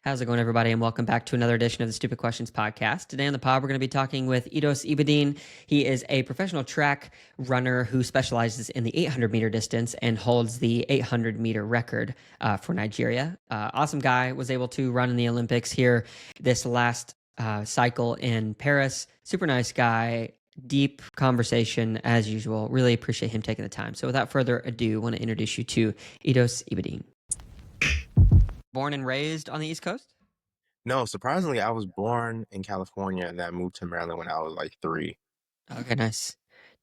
How's it going, everybody? And welcome back to another edition of the Stupid Questions podcast. Today on the pod, we're going to be talking with Edose Ibadin. He is a professional track runner who specializes in the 800-meter distance and holds the 800-meter record for Nigeria. Awesome guy, was able to run in the Olympics here this last cycle in Paris. Super nice guy. Deep conversation as usual. Really appreciate him taking the time. So without further ado, I want to introduce you to Edose Ibadin. Born and raised on the East Coast? No, surprisingly, I was born in California and then I moved to Maryland when I was like 3. Okay, nice.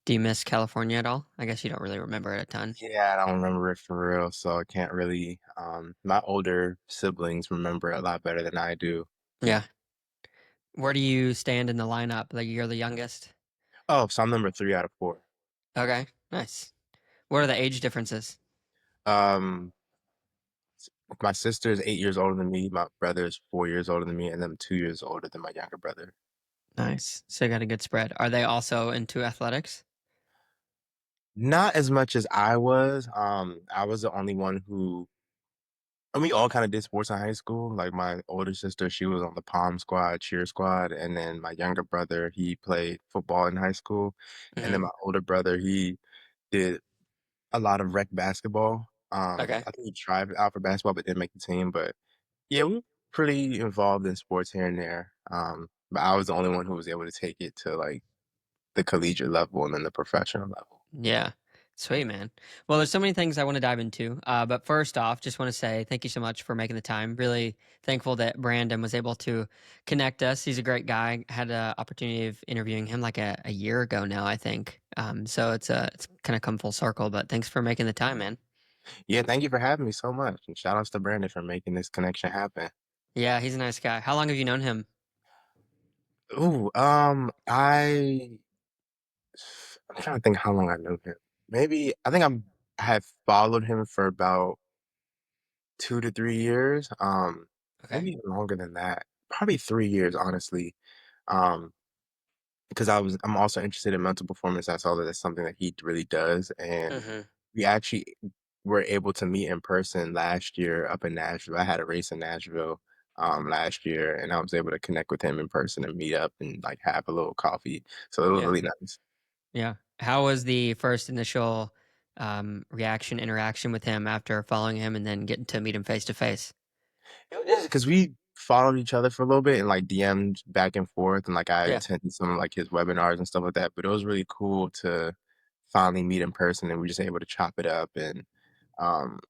Do you miss California at all? I guess you don't really remember it a ton. Yeah, I don't remember it for real, so I can't really. My older siblings remember it a lot better than I do. Yeah. Where do you stand in the lineup? Like you're the youngest? Oh, so I'm number 3 out of 4. Okay, nice. What are the age differences? Um, my sister is 8 years older than me. My brother is 4 years older than me, and I'm 2 years older than my younger brother. Nice. So you got a good spread. Are they also into athletics? Not as much as I was. I was the only one who and we all kind of did sports in high school. Like my older sister, she was on the pom squad, cheer squad, and then my younger brother, he played football in high school, and then Hmm. my older brother, he did a lot of rec basketball. Okay. I think he tried out for basketball, but didn't make the team. But yeah, we were pretty involved in sports here and there. But I was the only one who was able to take it to like the collegiate level and then the professional level. Yeah. Sweet, man. Well, there's so many things I want to dive into. But first off, just want to say thank you so much for making the time. Really thankful that Brandon was able to connect us. He's a great guy. Had an opportunity of interviewing him like a year ago now, I think. So it's kind of come full circle, but thanks for making the time, man. Yeah, thank you for having me so much, and shout outs to Brandon for making this connection happen. Yeah, he's a nice guy. How long have you known him? Ooh, I'm trying to think how long I knew him. Maybe I think I have followed him for about 2 to 3 years. Okay. Maybe even longer than that. Probably 3 years, honestly. Um, because I'm also interested in mental performance. I saw that that's something that he really does, and Hmm. we actually were able to meet in person last year up in Nashville. I had a race in Nashville last year, and I was able to connect with him in person and meet up and like have a little coffee. So it was Yeah. really nice. Yeah. How was the first initial reaction, interaction with him after following him and then getting to meet him face to face? Because we followed each other for a little bit and like DM'd back and forth, and like I Yeah. attended some of like his webinars and stuff like that. But it was really cool to finally meet in person, and we just able to chop it up. And um,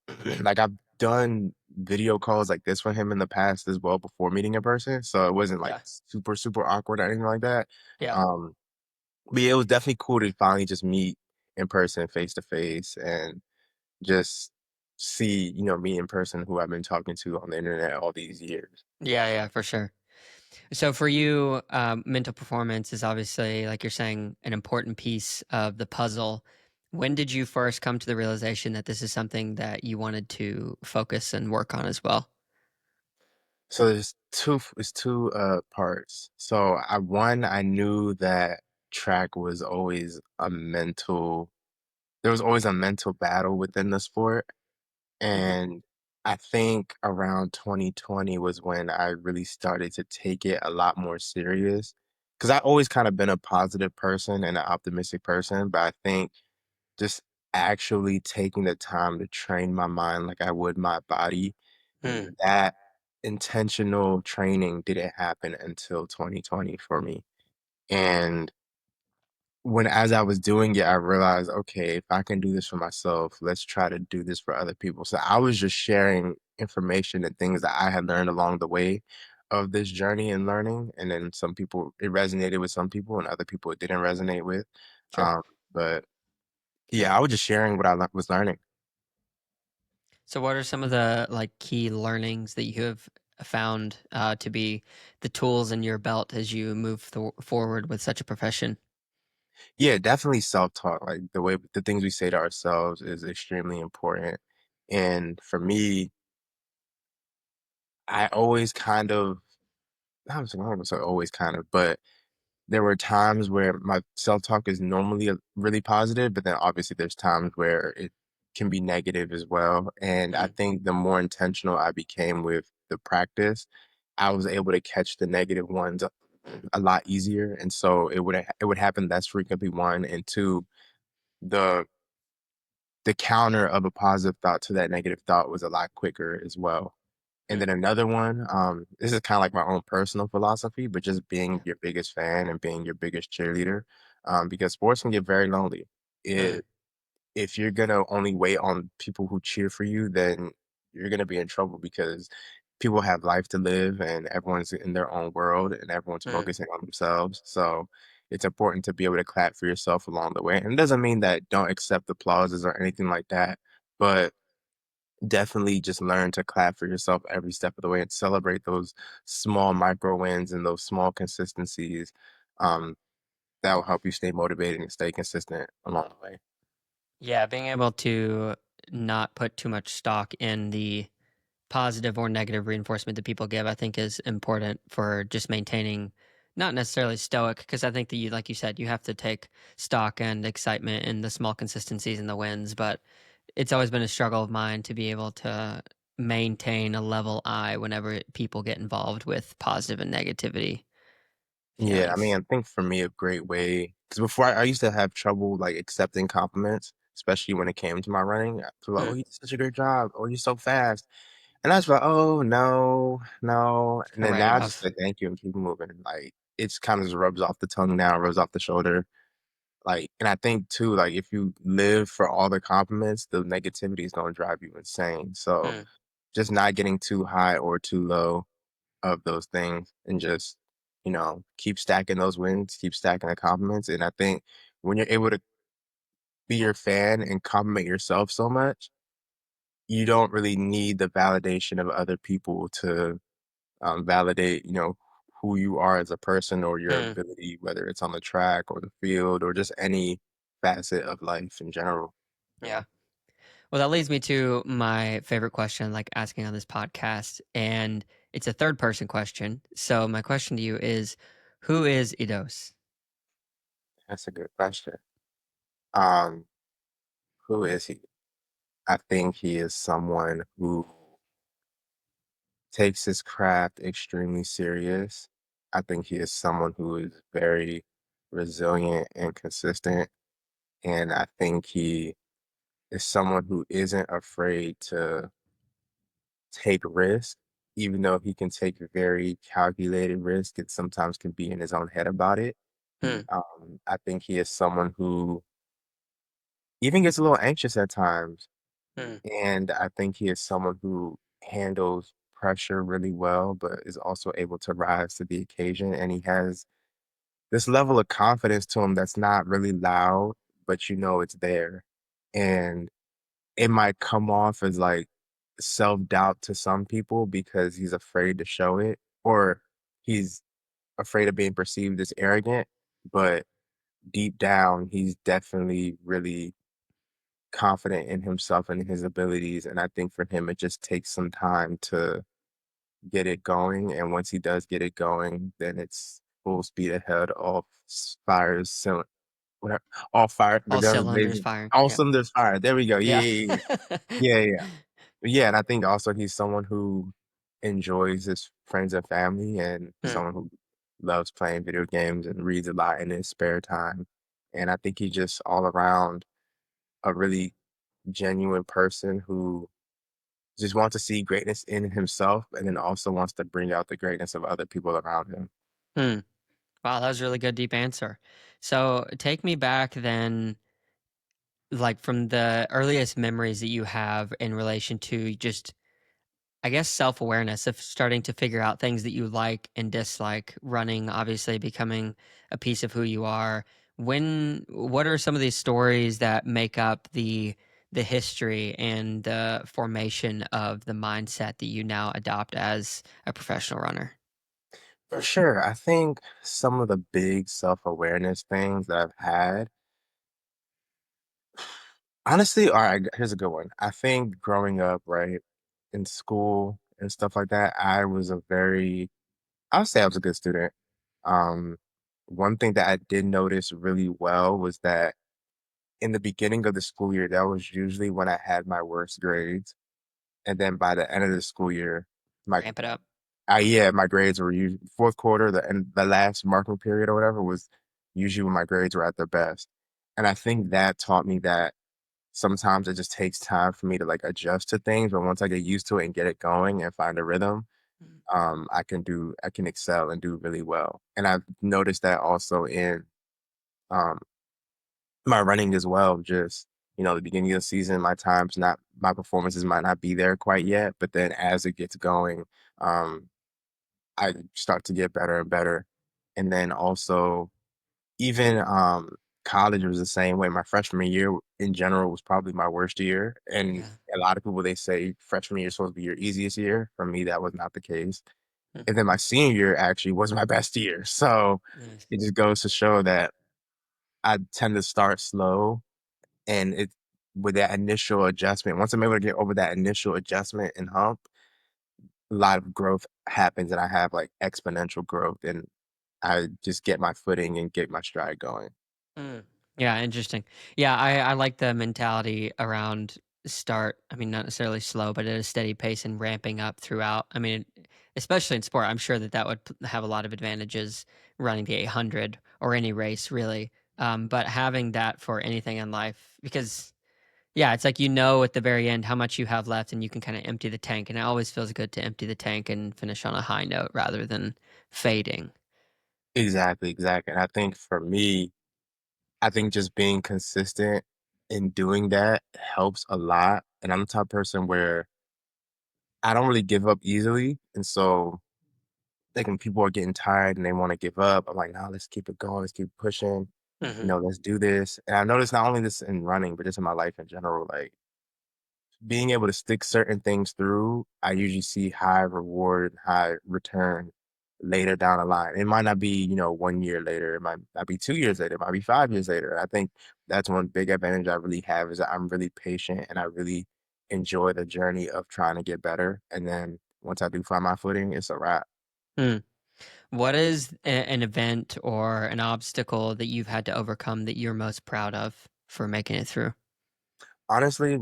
like I've done video calls like this with him in the past as well before meeting in person, so it wasn't like Yeah. super awkward or anything like that. Yeah. Um, but yeah, it was definitely cool to finally just meet in person, face to face, and just see, me in person who I've been talking to on the internet all these years. Yeah. Yeah. For sure. So for you, mental performance is obviously, like you're saying, an important piece of the puzzle. When did you first come to the realization that this is something that you wanted to focus and work on as well? So it's two parts. So I knew that track was always a mental there was always a mental battle within the sport. Hmm. And I think around 2020 was when I really started to take it a lot more serious. Because I always kind of been a positive person and an optimistic person, but I think just actually taking the time to train my mind like I would my body, Hmm. that intentional training didn't happen until 2020 for me. And as I was doing it, I realized, okay, if I can do this for myself, let's try to do this for other people. So I was just sharing information and things that I had learned along the way of this journey and learning. And then some people, it resonated with some people, and other people it didn't resonate with. Sure. But yeah, I was just sharing what was learning. So what are some of the like key learnings that you have found to be the tools in your belt as you move forward with such a profession? Yeah, definitely self-talk. Like the things we say to ourselves is extremely important. And for me, I always kind of, I was going to say always kind of, but there were times where my self-talk is normally really positive, but then obviously there's times where it can be negative as well. And I Mm. think the more intentional I became with the practice, I was able to catch the negative ones a lot easier, and so it would happen less frequently, one, and two, the the counter of a positive thought to that negative thought was a lot quicker as well. And Mm, then another one, this is kind of like my own personal philosophy, but just being yeah. your biggest fan and being your biggest cheerleader, because sports can get very lonely. Mm, If you're gonna only wait on people who cheer for you, then you're gonna be in trouble because people have life to live and everyone's in their own world and everyone's mm. focusing on themselves. So it's important to be able to clap for yourself along the way. And it doesn't mean that don't accept applauses or anything like that, but definitely just learn to clap for yourself every step of the way and celebrate those small micro wins and those small consistencies. Um, that will help you stay motivated and stay consistent along the way. Yeah, being able to not put too much stock in the positive or negative reinforcement that people give, I think is important for just maintaining not necessarily stoic, because I think that you, like you said, you have to take stock and excitement in the small consistencies and the wins, but it's always been a struggle of mine to be able to maintain a level eye whenever people get involved with positive and negativity Yeah, I mean, feelings. I think for me, a great way because before I used to have trouble like accepting compliments, especially when it came to my running. People were like, "Oh, Hmm. you did such a great job! Oh, you're so fast!" And I was like, "Oh, no, no." And To then write now it I just off. say thank you and keep moving. Like it's kind of just rubs off the tongue now, rubs off the shoulder. Like, and I think too, like if you live for all the compliments, the negativity is going to drive you insane. So Hmm. just not getting too high or too low of those things and just, keep stacking those wins, keep stacking the compliments. And I think when you're able to be your fan and compliment yourself so much, you don't really need the validation of other people to validate, who you are as a person or your Hmm. ability, whether it's on the track or the field or just any facet of life in general. Yeah. Well, that leads me to my favorite question, like asking on this podcast, and it's a third person question. So my question to you is, who is Edose? That's a good question. Um, who is he? I think he is someone who takes his craft extremely serious. I think he is someone who is very resilient and consistent. And I think he is someone who isn't afraid to take risks, even though he can take very calculated risk and sometimes can be in his own head about it. Hmm. I think he is someone who even gets a little anxious at times. Hmm. And I think he is someone who handles pressure really well, but is also able to rise to the occasion. And he has this level of confidence to him that's not really loud, but it's there. And it might come off as like self-doubt to some people because he's afraid to show it or he's afraid of being perceived as arrogant. But deep down, he's definitely really confident in himself and his abilities. And I think for him, it just takes some time to get it going. And once he does get it going, then it's full speed ahead, fires, whatever, all fire, the All guns cylinders blazing, firing. all Yeah. cylinders fire. There we go. Yeah. Yeah, yeah, yeah, yeah, yeah. Yeah, and I think also he's someone who enjoys his friends and family and Hmm. someone who loves playing video games and reads a lot in his spare time. And I think he's just all around a really genuine person who just wants to see greatness in himself and then also wants to bring out the greatness of other people around him. Hmm. Wow, that was a really good, deep answer. So take me back then, like from the earliest memories that you have in relation to just, I guess, self awareness of starting to figure out things that you like and dislike, running obviously becoming a piece of who you are. What are some of these stories that make up the history and the formation of the mindset that you now adopt as a professional runner? For sure. I think some of the big self-awareness things that I've had, honestly, all right, here's a good one. I think growing up, right, in school and stuff like that, I would say I was a good student. Um, One thing that I did notice really well was that in the beginning of the school year, that was usually when I had my worst grades. And then by the end of the school year, my Ramp it up. yeah, my grades were usually fourth quarter, the last marking period or whatever was usually when my grades were at their best. And I think that taught me that sometimes it just takes time for me to like adjust to things, but once I get used to it and get it going and find a rhythm, Mm. I can excel and do really well. And I've noticed that also in um my running as well. Just, the beginning of the season, my performances might not be there quite yet, but then as it gets going, um, I start to get better and better. And then also even college was the same way. My freshman year in general was probably my worst year. And Yeah. a lot of people they say freshman year is supposed to be your easiest year. For me, that was not the case. Mm. And then my senior year actually was my best year. So Nice. it just goes to show that I tend to start slow and it with that initial adjustment, once I'm able to get over that initial adjustment and hump, a lot of growth happens and I have like exponential growth and I just get my footing and get my stride going. Mm. Yeah, interesting. Yeah, I like the mentality around start. I mean, not necessarily slow, but at a steady pace and ramping up throughout. I mean, especially in sport, I'm sure that that would have a lot of advantages running the 800 or any race, really. But having that for anything in life, because yeah, it's like you know at the very end how much you have left, and you can kind of empty the tank. And it always feels good to empty the tank and finish on a high note rather than fading. Exactly, exactly. And I think for me, I think just being consistent in doing that helps a lot. And I'm the type of person where I don't really give up easily. And so like when people are getting tired and they want to give up, I'm like, no, let's keep it going, let's keep pushing, Hmm. let's do this. And I notice not only this in running, but just in my life in general, like being able to stick certain things through, I usually see high reward, high return later down the line. It might not be, 1 year later, it might not be 2 years later, it might be 5 years later. I think that's one big advantage I really have is that I'm really patient and I really enjoy the journey of trying to get better. And then once I do find my footing, it's a wrap. Mm. What is an event or an obstacle that you've had to overcome that you're most proud of for making it through? Honestly,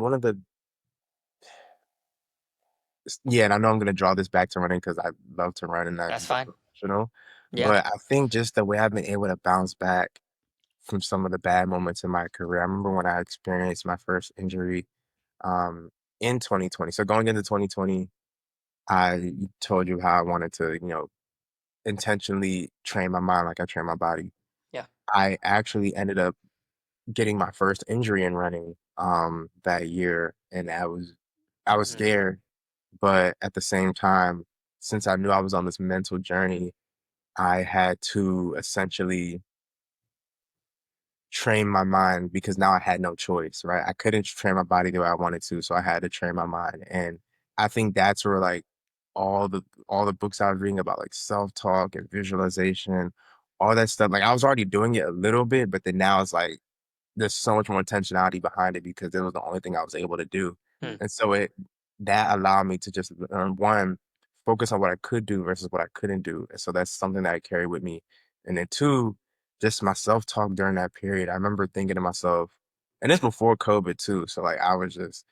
yeah, and I know I'm gonna draw this back to running because I love to run and I'm That's fine. professional. Yeah. But I think just the way I've been able to bounce back from some of the bad moments in my career. I remember when I experienced my first injury um, in 2020. So going into 2020, I told you how I wanted to, intentionally train my mind like I train my body. Yeah. I actually ended up getting my first injury in running that year, and I was Mm. scared, but at the same time, since I knew I was on this mental journey, I had to essentially train my mind because now I had no choice, right? I couldn't train my body the way I wanted to, so I had to train my mind. And I think that's where like all the books I was reading about like self-talk and visualization, all that stuff, like I was already doing it a little bit, but then now it's like there's so much more intentionality behind it because it was the only thing I was able to do. Mm. And so it that allowed me to just one, focus on what I could do versus what I couldn't do. And so that's something that I carry with me. And then two, just my self-talk during that period. I remember thinking to myself, and this before COVID too. So like I was just,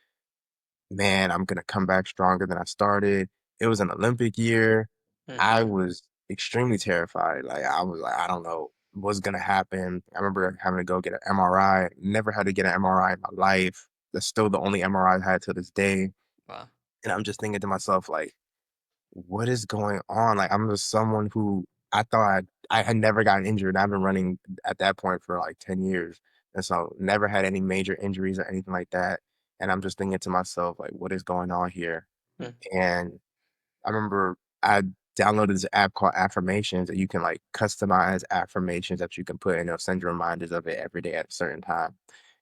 man, I'm gonna come back stronger than I started. It was an Olympic year. I Hmm. was extremely terrified. Like I was like, I don't know what's gonna happen. I remember having to go get an MRI. Never had to get an MRI in my life. That's still the only MRI I had to this day. Wow. And I'm just thinking to myself, like, what is going on? Like I'm just someone who I thought I had never gotten injured. I've been running at that point for like 10 years. And so never had any major injuries or anything like that. And I'm just thinking to myself, like, what is going on here? Mm. And I remember I downloaded this app called Affirmations that you can like customize affirmations that you can put and it'll send you reminders of it every day at a certain time.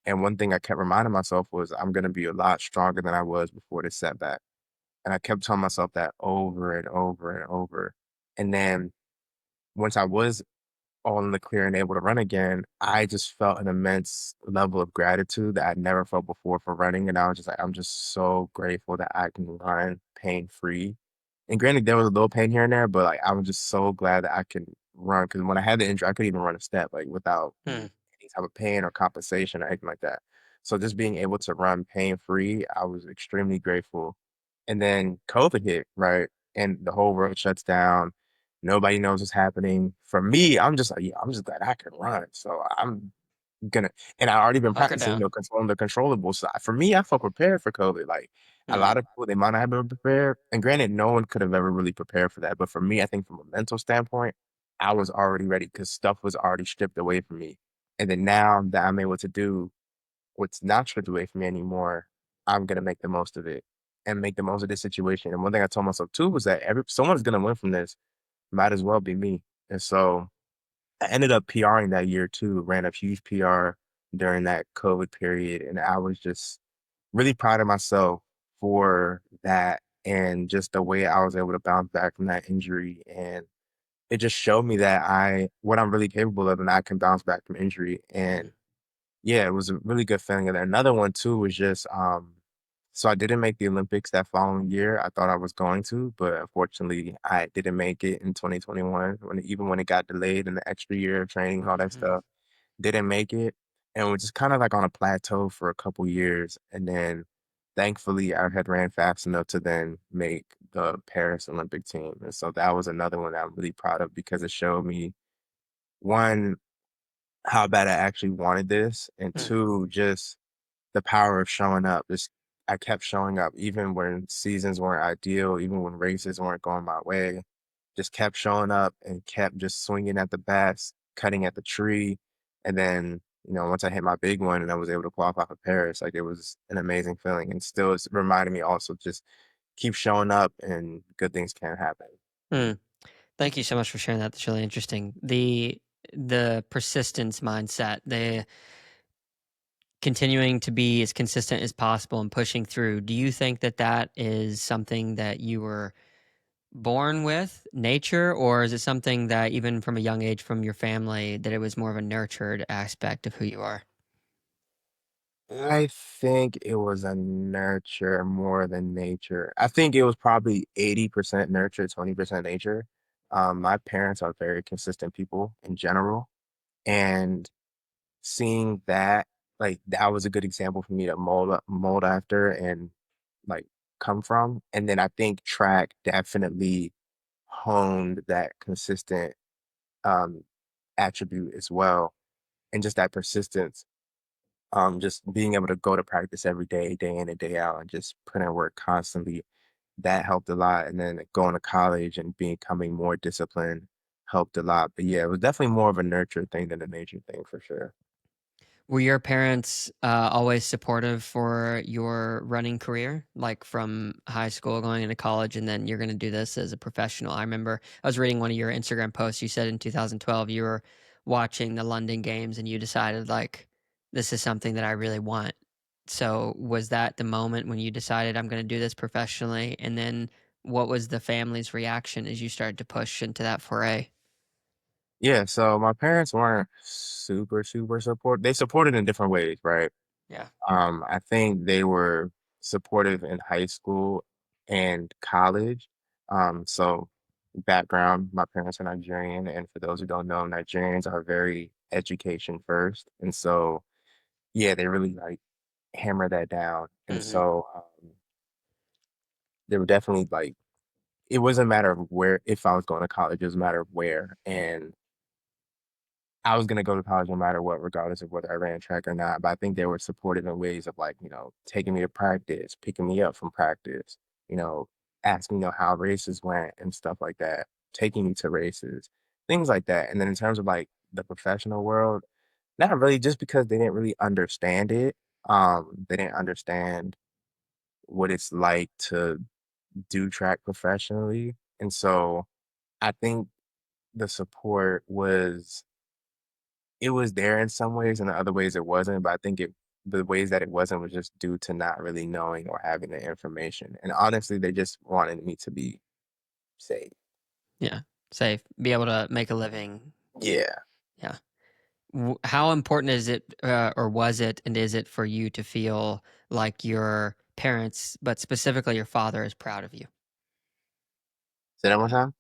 And one thing I kept reminding myself was I'm gonna be a lot stronger than I was before this setback. And I kept telling myself that over and over and over. And then once I was all in the clear and able to run again, I just felt an immense level of gratitude that I'd never felt before for running. And I was just like, I'm just so grateful that I can run pain free. And granted, there was a little pain here and there, but like I was just so glad that I can run because when I had the injury, I couldn't even run a step like without Mm. any type of pain or compensation or anything like that. So just being able to run pain free, I was extremely grateful. And then COVID hit, right? and the whole world shuts down. Nobody knows what's happening. For me, I'm just like, yeah, I'm just glad I can run. So I'm gonna, and I already been Hunker practicing, down. controlling the controllable. So for me, I felt prepared for COVID. Like a Mm, lot of people, they might not have been prepared. And granted, no one could have ever really prepared for that. But for me, I think from a mental standpoint, I was already ready because stuff was already stripped away from me. And then now that I'm able to do what's not stripped away from me anymore, I'm gonna make the most of it and make the most of this situation. And one thing I told myself too was that someone's gonna win from this. Might as well be me. And so I ended up PRing that year too, ran a huge PR during that COVID period. And I was just really proud of myself for that and just the way I was able to bounce back from that injury. And it just showed me that what I'm really capable of and I can bounce back from injury. mm, And yeah, it was a really good feeling. And then another one too was just so I didn't make the Olympics that following year. I thought I was going to, but unfortunately I didn't make it in 2021 even when it got delayed and the extra year of training, all that mhm. stuff, didn't make it. And was just kind of like on a plateau for a couple years. And then thankfully I had ran fast enough to then make the Paris Olympic team. And so that was another one that I'm really proud of because it showed me one, how bad I actually wanted this, and Mm. two, just the power of showing up. Just I kept showing up even when seasons weren't ideal, even when races weren't going my way. Just kept showing up and kept just swinging at the bats, cutting at the tree, and then once I hit my big one and I was able to qualify for Paris, like it was an amazing feeling, and still it's reminded me also just keep showing up and good things can happen. Mm. Thank you so much for sharing that. That's really interesting. The persistence mindset, the continuing to be as consistent as possible and pushing through. Do you think that that is something that you were born with, nature, or is it something that even from a young age from your family that it was more of a nurtured aspect of who you are? I think it was a nurture more than nature. I think it was probably 80% nurture, 20% nature. My parents are very consistent people in general, and seeing that, like that was a good example for me to mold after and like come from. And then I think track definitely honed that consistent um attribute as well, and just that persistence, just being able to go to practice every day, day in and day out, and just put in work constantly, that helped a lot. And then going to college and becoming more disciplined helped a lot. But yeah, it was definitely more of a nurture thing than a nature thing for sure. Were your parents always supportive for your running career, like from high school going into college, and then you're going to do this as a professional? I remember I was reading one of your Instagram posts. You said in 2012 you were watching the London Games and you decided, like, this is something that I really want. So, was that the moment when you decided, I'm going to do this professionally? And then what was the family's reaction as you started to push into that foray? Yeah, so my parents weren't super, super support. They supported in different ways, right? Yeah. I think they were supportive in high school and college. So background, my parents are Nigerian, and for those who don't know, Nigerians are very education first. And so, yeah, they really like hammer that down. And Hmm. so they were definitely like, it wasn't a matter of where, if I was going to college, it was a matter of where. And I was gonna go to college no matter what, regardless of whether I ran track or not. But I think they were supportive in ways of like, taking me to practice, picking me up from practice, you know, asking how races went and stuff like that, taking me to races, things like that. And then in terms of like the professional world, not really, just because they didn't really understand it. They didn't understand what it's like to do track professionally. And so I think the support was there in some ways, and in other ways it wasn't, but I think the ways that it wasn't was just due to not really knowing or having the information. And honestly, they just wanted me to be safe. Yeah. Safe. Be able to make a living. Yeah. Yeah. How important is it, or was it, and is it for you to feel like your parents, but specifically your father, is proud of you? Say that one time?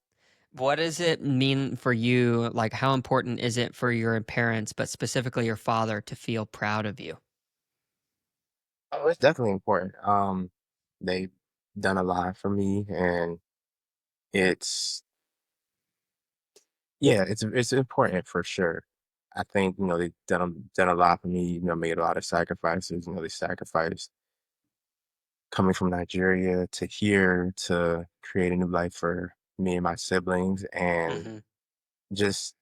What does it mean for you? Like, how important is it for your parents, but specifically your father, to feel proud of you? Oh, it's definitely important. They've done a lot for me, and it's yeah, it's important for sure. I think, they've done a lot for me, made a lot of sacrifices. They sacrificed coming from Nigeria to here to create a new life for me and my siblings, and Hmm. just,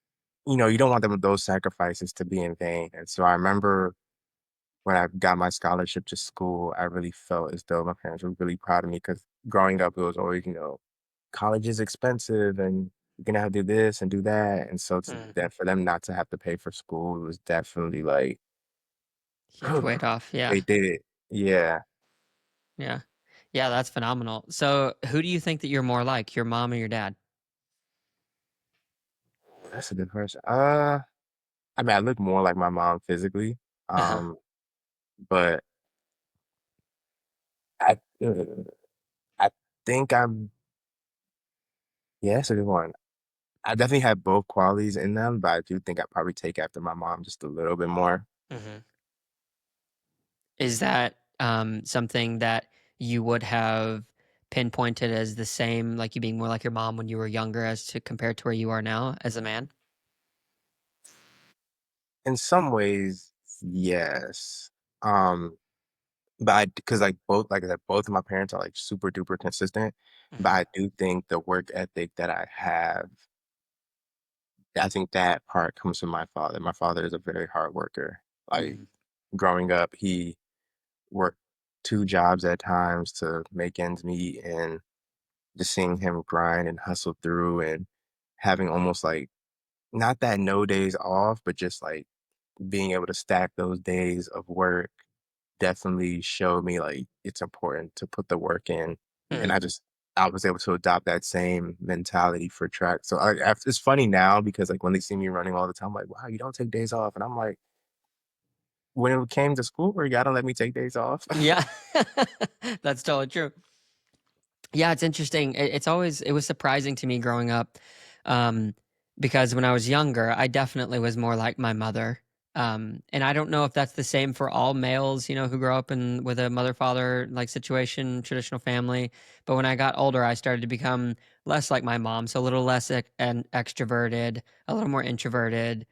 you don't want those sacrifices to be in vain. And so I remember when I got my scholarship to school, I really felt as though my parents were really proud of me because growing up, it was always, college is expensive and you're gonna have to do this and do that. And so Mm. that for them not to have to pay for school, it was definitely like, Huge weight off. Yeah. they did it. Yeah, Yeah. Yeah, that's phenomenal. So, who do you think that you're more like, your mom or your dad? that's a good question. I mean, I look more like my mom physically, Uh-huh. um, but I, uh, I think yeah, that's a good one. I definitely have both qualities in them, but I do think I probably take after my mom just a little bit more. Hmm. Is that something that you would have pinpointed as the same, like you being more like your mom when you were younger, as to compared to where you are now as a man? In some ways, yes. Um, but because like I said, both of my parents are like super duper consistent. But Hmm. I do think the work ethic that I have, I think that part comes from my father. My father is a very hard worker. Like Hmm. growing up, he worked two jobs at times to make ends meet, and just seeing him grind and hustle through and having almost like not that no days off, but just like being able to stack those days of work definitely showed me like it's important to put the work in. And Hmm. I was able to adopt that same mentality for track. So it's funny now because like when they see me running all the time, like, wow, you don't take days off. And I'm like, when it came to school, where y'all don't let me take days off. Yeah, that's totally true. Yeah, it's interesting. It was surprising to me growing up, um, because when I was younger, I definitely was more like my mother. And I don't know if that's the same for all males, who grow up in with a mother father like situation, traditional family. But when I got older, I started to become less like my mom, so a little less and extroverted, a little more introverted.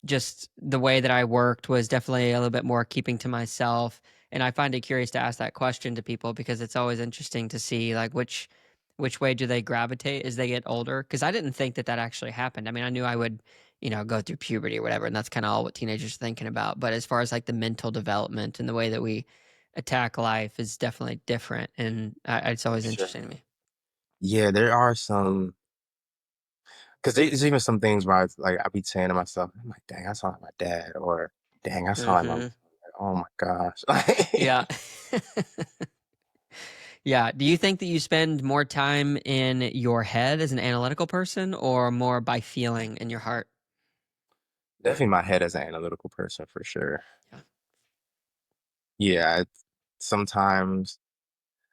Just the way that I worked was definitely a little bit more keeping to myself, and I find it curious to ask that question to people because it's always interesting to see like which way do they gravitate as they get older, because I didn't think that that actually happened. I mean, I knew I would, go through puberty or whatever, and that's kind of all what teenagers are thinking about. But as far as like the mental development and the way that we attack life is definitely different, and it's always Sure. interesting to me. Yeah, there are some, because there's even some things where like I be saying to myself, I'm like, dang, I sound like my dad, or dang, I sound like my mom. Hmm. Like, oh my gosh. Yeah. Yeah. Do you think that you spend more time in your head as an analytical person or more by feeling in your heart? Definitely my head as an analytical person for sure. Yeah. Yeah, sometimes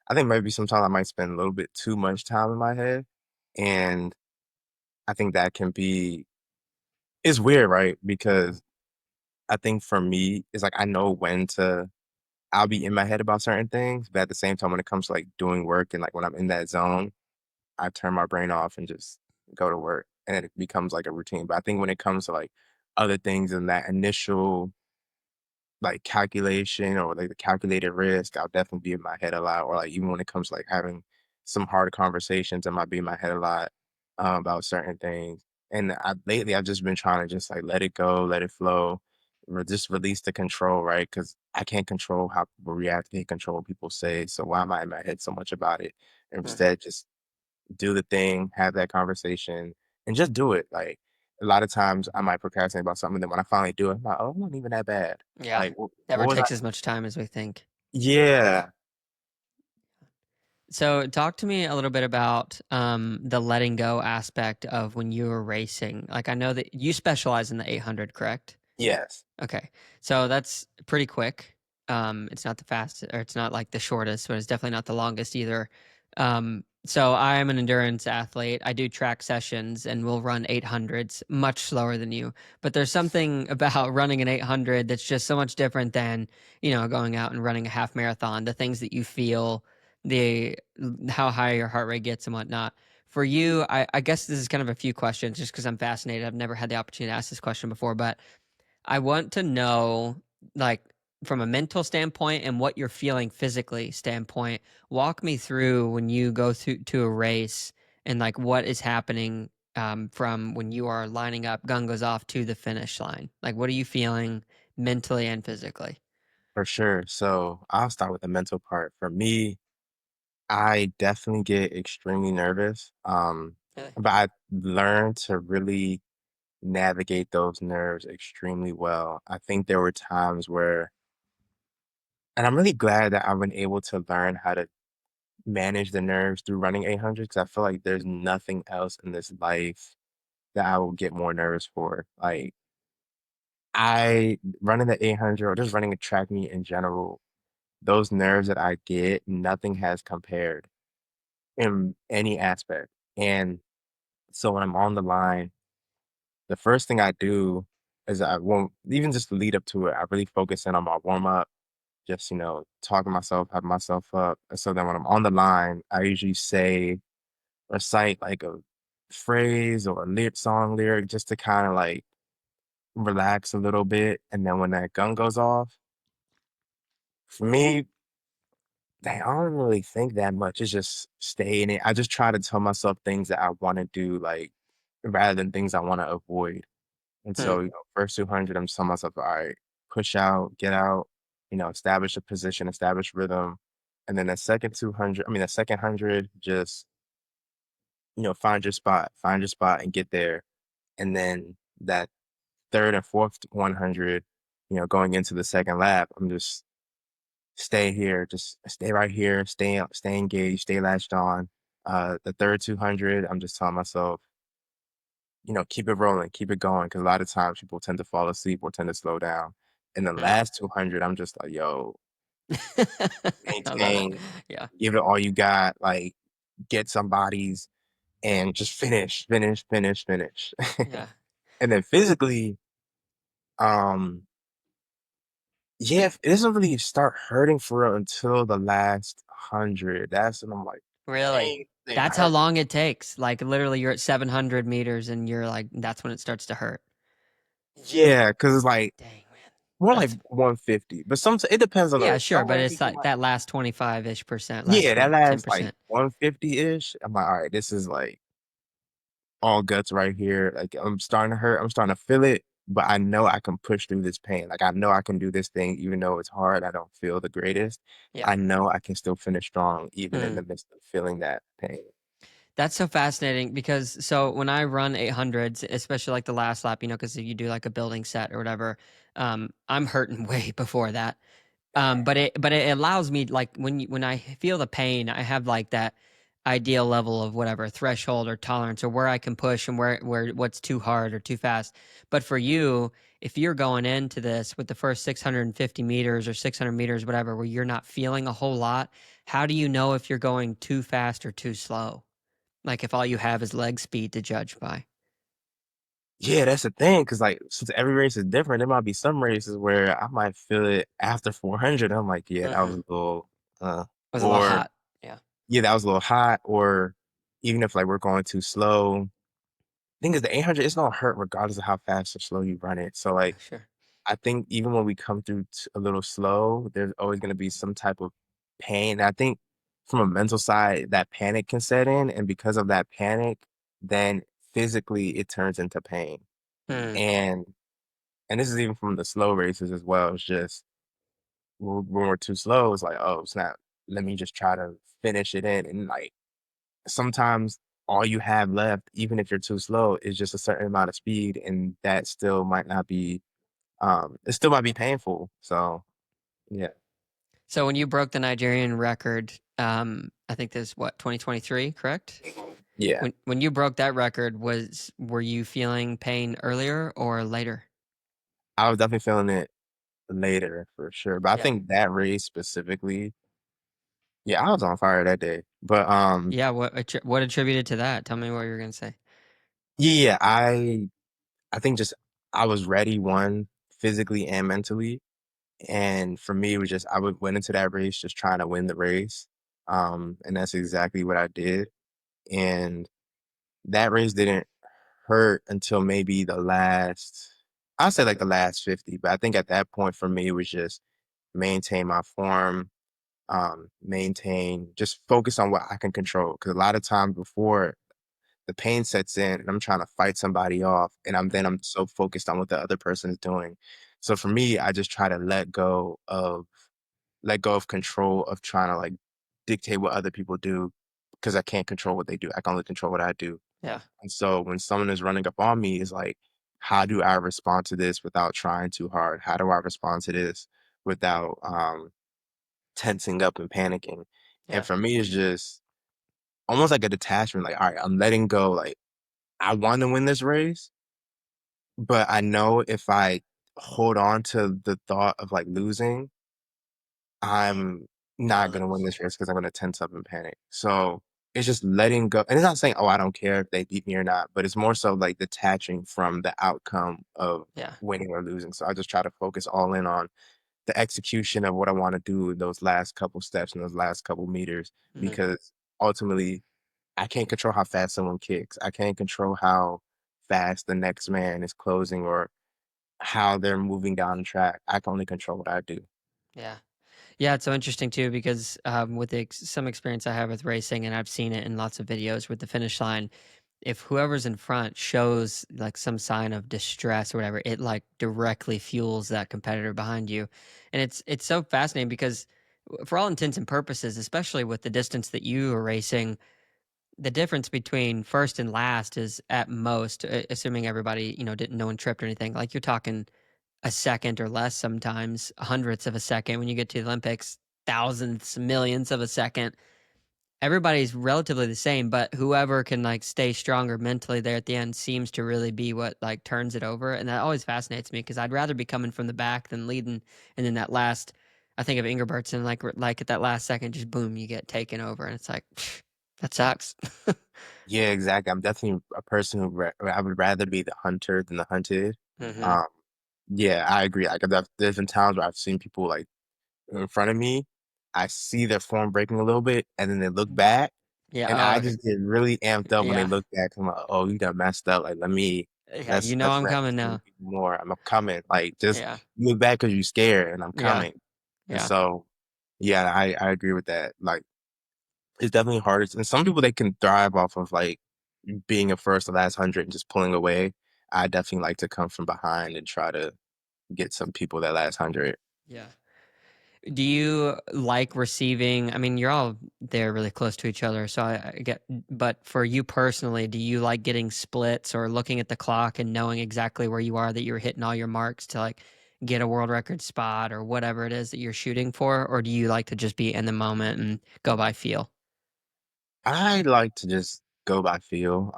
I think maybe sometimes I might spend a little bit too much time in my head, and I think that can be it's weird, right? Because I think for me, it's like I know when to I'll be in my head about certain things, but at the same time, when it comes to like doing work and like when I'm in that zone, I turn my brain off and just go to work, and it becomes like a routine. But I think when it comes to like other things in that initial like calculation or like the calculated risk, I'll definitely be in my head a lot. Or like even when it comes to like having some hard conversations, I might be in my head a lot about certain things. And lately I've just been trying to just like let it go, let it flow, or just release the control, right? Because I can't control how people react, can't control what people say. So why am I in my head so much about it? Instead, just do the thing, have that conversation, and just do it. Like a lot of times, I might procrastinate about something. Then when I finally do it, I'm like, oh, it wasn't even that bad. Yeah. Like, Never what was I? takes as much time as we think. Yeah. So, talk to me a little bit about the letting go aspect of when you were racing. Like, I know that you specialize in the 800, correct? Yes. Okay. So, that's pretty quick. It's not the fastest, or it's not like the shortest, but it's definitely not the longest either. So, I am an endurance athlete. I do track sessions and will run 800s much slower than you. But there's something about running an 800 that's just so much different than, going out and running a half marathon. The things that you feel, the how high your heart rate gets and whatnot. For you, I guess this is kind of a few questions just because I'm fascinated. I've never had the opportunity to ask this question before, but I want to know, like, from a mental standpoint and what you're feeling physically standpoint. Walk me through when you go through to a race and like what is happening from when you are lining up, gun goes off to the finish line. Like, what are you feeling mentally and physically? For sure. So I'll start with the mental part. For me, I definitely get extremely nervous. Really? But I learned to really navigate those nerves extremely well. I think there were times where, and I'm really glad that I've been able to learn how to manage the nerves through running 800 because I feel like there's nothing else in this life that I will get more nervous for. Like I running the 800 or just running a track meet in general, those nerves that I get, nothing has compared in any aspect. And so when I'm on the line, the first thing I do is I won't even just lead up to it. I really focus in on my warm up, just talking myself, hyping myself up. And so then when I'm on the line, I usually say recite like a phrase or a song lyric just to kind of like relax a little bit. And then when that gun goes off, for me, dang, I don't really think that much. It's just stay in it. I just try to tell myself things that I want to do, like rather than things I want to avoid. And Hmm. so, first 200, I'm just telling myself, all right, push out, get out, establish a position, establish rhythm. And then the second 200, I mean, the second 100, just, find your spot and get there. And then that third and fourth 100, going into the second lap, I'm just stay here, just stay right here, stay engaged, stay latched on. The third 200, I'm just telling myself, keep it rolling, keep it going. Cause a lot of times people tend to fall asleep or tend to slow down. And the Hmm. last 200, I'm just like, yo, I love it. maintain, Yeah. give it all you got, like get some bodies and just finish, finish, finish, finish. Yeah. And then physically, um, yeah, it doesn't really start hurting for real until the last 100. That's when I'm like, Really? dang, thing That's how hurt. long it takes. Like literally you're at 700 meters and you're like that's when it starts to hurt. Yeah, cause it's like Dang, man. more like That's 150, but it depends on yeah, the sure, some but races it's like might. that last 25-ish percent, last Yeah, that 20, last like 10%. 150-ish. I'm like, all right, this is like all guts right here. Like I'm starting to hurt. I'm starting to feel it, but I know I can push through this pain. Like I know I can do this thing, even though it's hard. I don't feel the greatest. Yeah. I know I can still finish strong, even in Hmm. the midst of feeling that pain. That's so fascinating because so when I run 800s, especially like the last lap, because you do like a building set or whatever, I'm hurting way before that. But it allows me like when I feel the pain, I have like that ideal level of whatever threshold or tolerance or where I can push and where what's too hard or too fast. But for you, if you're going into this with the first 650 meters or 600 meters, whatever, where you're not feeling a whole lot, how do you know if you're going too fast or too slow? Like if all you have is leg speed to judge by. Yeah, that's the thing. Cause like since every race is different, there might be some races where I might feel it after 400. I'm like, yeah, that was Mm-hmm. a little, Was a little or hot. Yeah. yeah, that was a little hot, or even if like we're going too slow. Thing is, the 800, it's gonna hurt regardless of how fast or slow you run it. So Yeah, like, sure. I think even when we come through a little slow, there's always gonna be some type of pain. I think from a mental side, that panic can set in, and because of that panic, then physically it turns into pain. Hmm. And and this is even from the slow races as well. It's just when we're too slow, it's like, oh snap, let me just try to finish it in. And like sometimes all you have left, even if you're too slow, is just a certain amount of speed, and that still might not be it still might be painful. So yeah. So when you broke the Nigerian record, I think this is what 2023, correct? Yeah. When you broke that record, were you feeling pain earlier or later? I was definitely feeling it later for sure. But I Yeah. think that race specifically, yeah, I was on fire that day. But Yeah. What attributed to that? Tell me what you were gonna say. yeah, I think just I was ready, one, physically and mentally. And for me, it was just went into that race just trying to win the race. And that's exactly what I did. And that race didn't hurt until maybe I'll say like the last 50. But I think at that point for me, it was just maintain my form, just focus on what I can control. Because a lot of times before the pain sets in and I'm trying to fight somebody off, and I'm so focused on what the other person is doing. So for me, I just try to let go of control of trying to like dictate what other people do because I can't control what they do. I can only control what I do. Yeah. And so when someone is running up on me, it's like, how do I respond to this without trying too hard? How do I respond to this without tensing up and panicking? And Yeah. for me, it's just almost like a detachment. Like, all right, I'm letting go. Like, I want to win this race, but I know if I hold on to the thought of like losing, I'm not gonna win this race because I'm gonna tense up and panic. So it's just letting go. And it's not saying, oh, I don't care if they beat me or not, but it's more so like detaching from the outcome of Yeah. winning or losing. So I just try to focus all in on the execution of what I want to do in those last couple steps and those last couple meters, Hmm. because ultimately I can't control how fast someone kicks. I can't control how fast the next man is closing or how they're moving down the track. I can only control what I do. Yeah. Yeah, it's so interesting too because with some experience I have with racing, and I've seen it in lots of videos with the finish line. If whoever's in front shows like some sign of distress or whatever, it like directly fuels that competitor behind you, and it's so fascinating because for all intents and purposes, especially with the distance that you are racing, the difference between first and last is at most, assuming everybody didn't no one tripped or anything, like you're talking a second or less sometimes, hundredths of a second. When you get to the Olympics, thousandths, millions of a second. Everybody's relatively the same, but whoever can like stay stronger mentally there at the end seems to really be what like turns it over. And that always fascinates me because I'd rather be coming from the back than leading. And then that last, I think of Ingebrigtsen, like at that last second, just boom, you get taken over, and it's like that sucks. Yeah, exactly. I'm definitely a person I would rather be the hunter than the hunted. Hmm. Um, yeah, I agree. Like there's been times where I've seen people like in front of me, I see their form breaking a little bit, and then they look back, Yeah. and I Oh, just get really amped up when they yeah. look back. I'm like, oh, you done messed up. Like Yeah. You know let's I'm rest coming even now. more. I'm coming. Like just Yeah. look back because you're scared, and I'm Yeah. coming. And Yeah. so, yeah, I agree with that. Like it's definitely hard. And some people they can thrive off of like being a first or last hundred and just pulling away. I definitely like to come from behind and try to get some people that last hundred. Yeah. Do you like receiving? I mean, you're all there really close to each other, so I get. But for you personally, do you like getting splits or looking at the clock and knowing exactly where you are, that you're hitting all your marks to like get a world record spot or whatever it is that you're shooting for, or do you like to just be in the moment and go by feel? I like to just go by feel.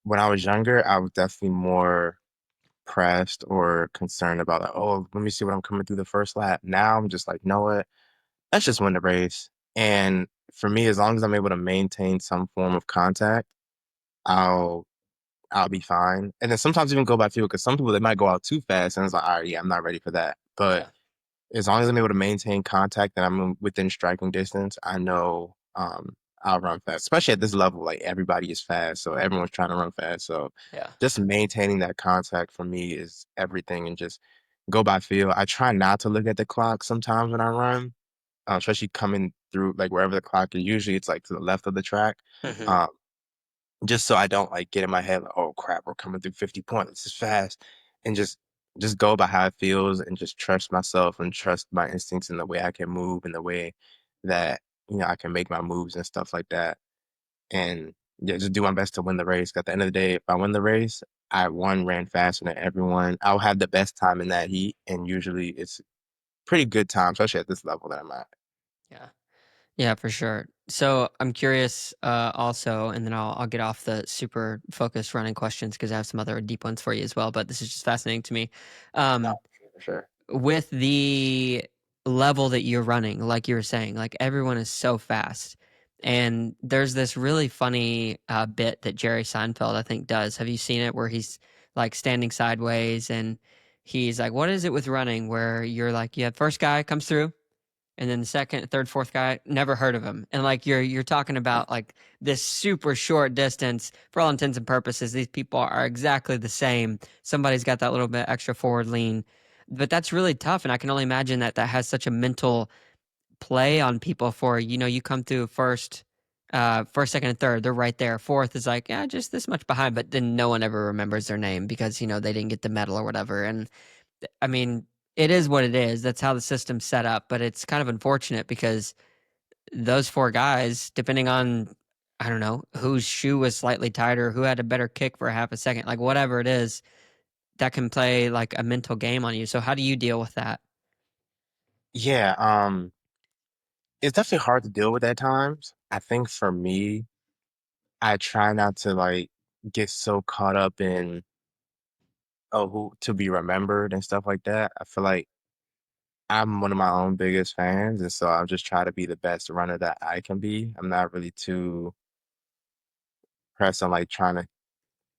When I was younger, I was definitely more pressed or concerned about like, oh, let me see what I'm coming through the first lap. Now I'm just like, know what? Let's just win the race. And for me, as long as I'm able to maintain some form of contact, I'll I'll be fine. And then sometimes even go by feel because some people they might go out too fast and it's like, all right, yeah, I'm not ready for that. But Yeah. as long as I'm able to maintain contact and I'm within striking distance, I know I'll run fast. Especially at this level, like everybody is fast, so everyone's trying to run fast. So Yeah. just maintaining that contact for me is everything, and just go by feel. I try not to look at the clock sometimes when I run, especially coming through like wherever the clock is. Usually it's like to the left of the track. Hmm. Um, just so I don't like get in my head like, oh crap, we're coming through 50 points. This is fast. And just go by how it feels and just trust myself and trust my instincts in the way I can move and the way that, I can make my moves and stuff like that. And yeah, just do my best to win the race. At the end of the day, if I win the race, ran faster than everyone. I'll have the best time in that heat. And usually it's pretty good time, especially at this level that I'm at. Yeah. Yeah, for sure. So I'm curious, also, and then I'll get off the super focused running questions because I have some other deep ones for you as well. But this is just fascinating to me. No, Um, for sure. with the level that you're running, like you were saying, like everyone is so fast, and there's this really funny bit that Jerry Seinfeld I think does. Have you seen it where he's like standing sideways and he's like, "What is it with running where you're like, yeah, first guy comes through." And then the second, third, fourth guy, never heard of him. And like you're talking about like this super short distance. For all intents and purposes, these people are exactly the same. Somebody's got that little bit extra forward lean, but that's really tough. And I can only imagine that that has such a mental play on people. For you come through first, second, and third, they're right there. Fourth is like, yeah, just this much behind, but then no one ever remembers their name because they didn't get the medal or whatever. And I mean, it is what it is. That's how the system's set up. But it's kind of unfortunate because those four guys, depending on, I don't know, whose shoe was slightly tighter, who had a better kick for a half a second, like whatever it is, that can play like a mental game on you. So how do you deal with that? Yeah, it's definitely hard to deal with at times. I think for me, I try not to like get so caught up in oh who to be remembered and stuff like that. I feel like I'm one of my own biggest fans, and so I'll just try to be the best runner that I can be. I'm not really too pressed on like trying to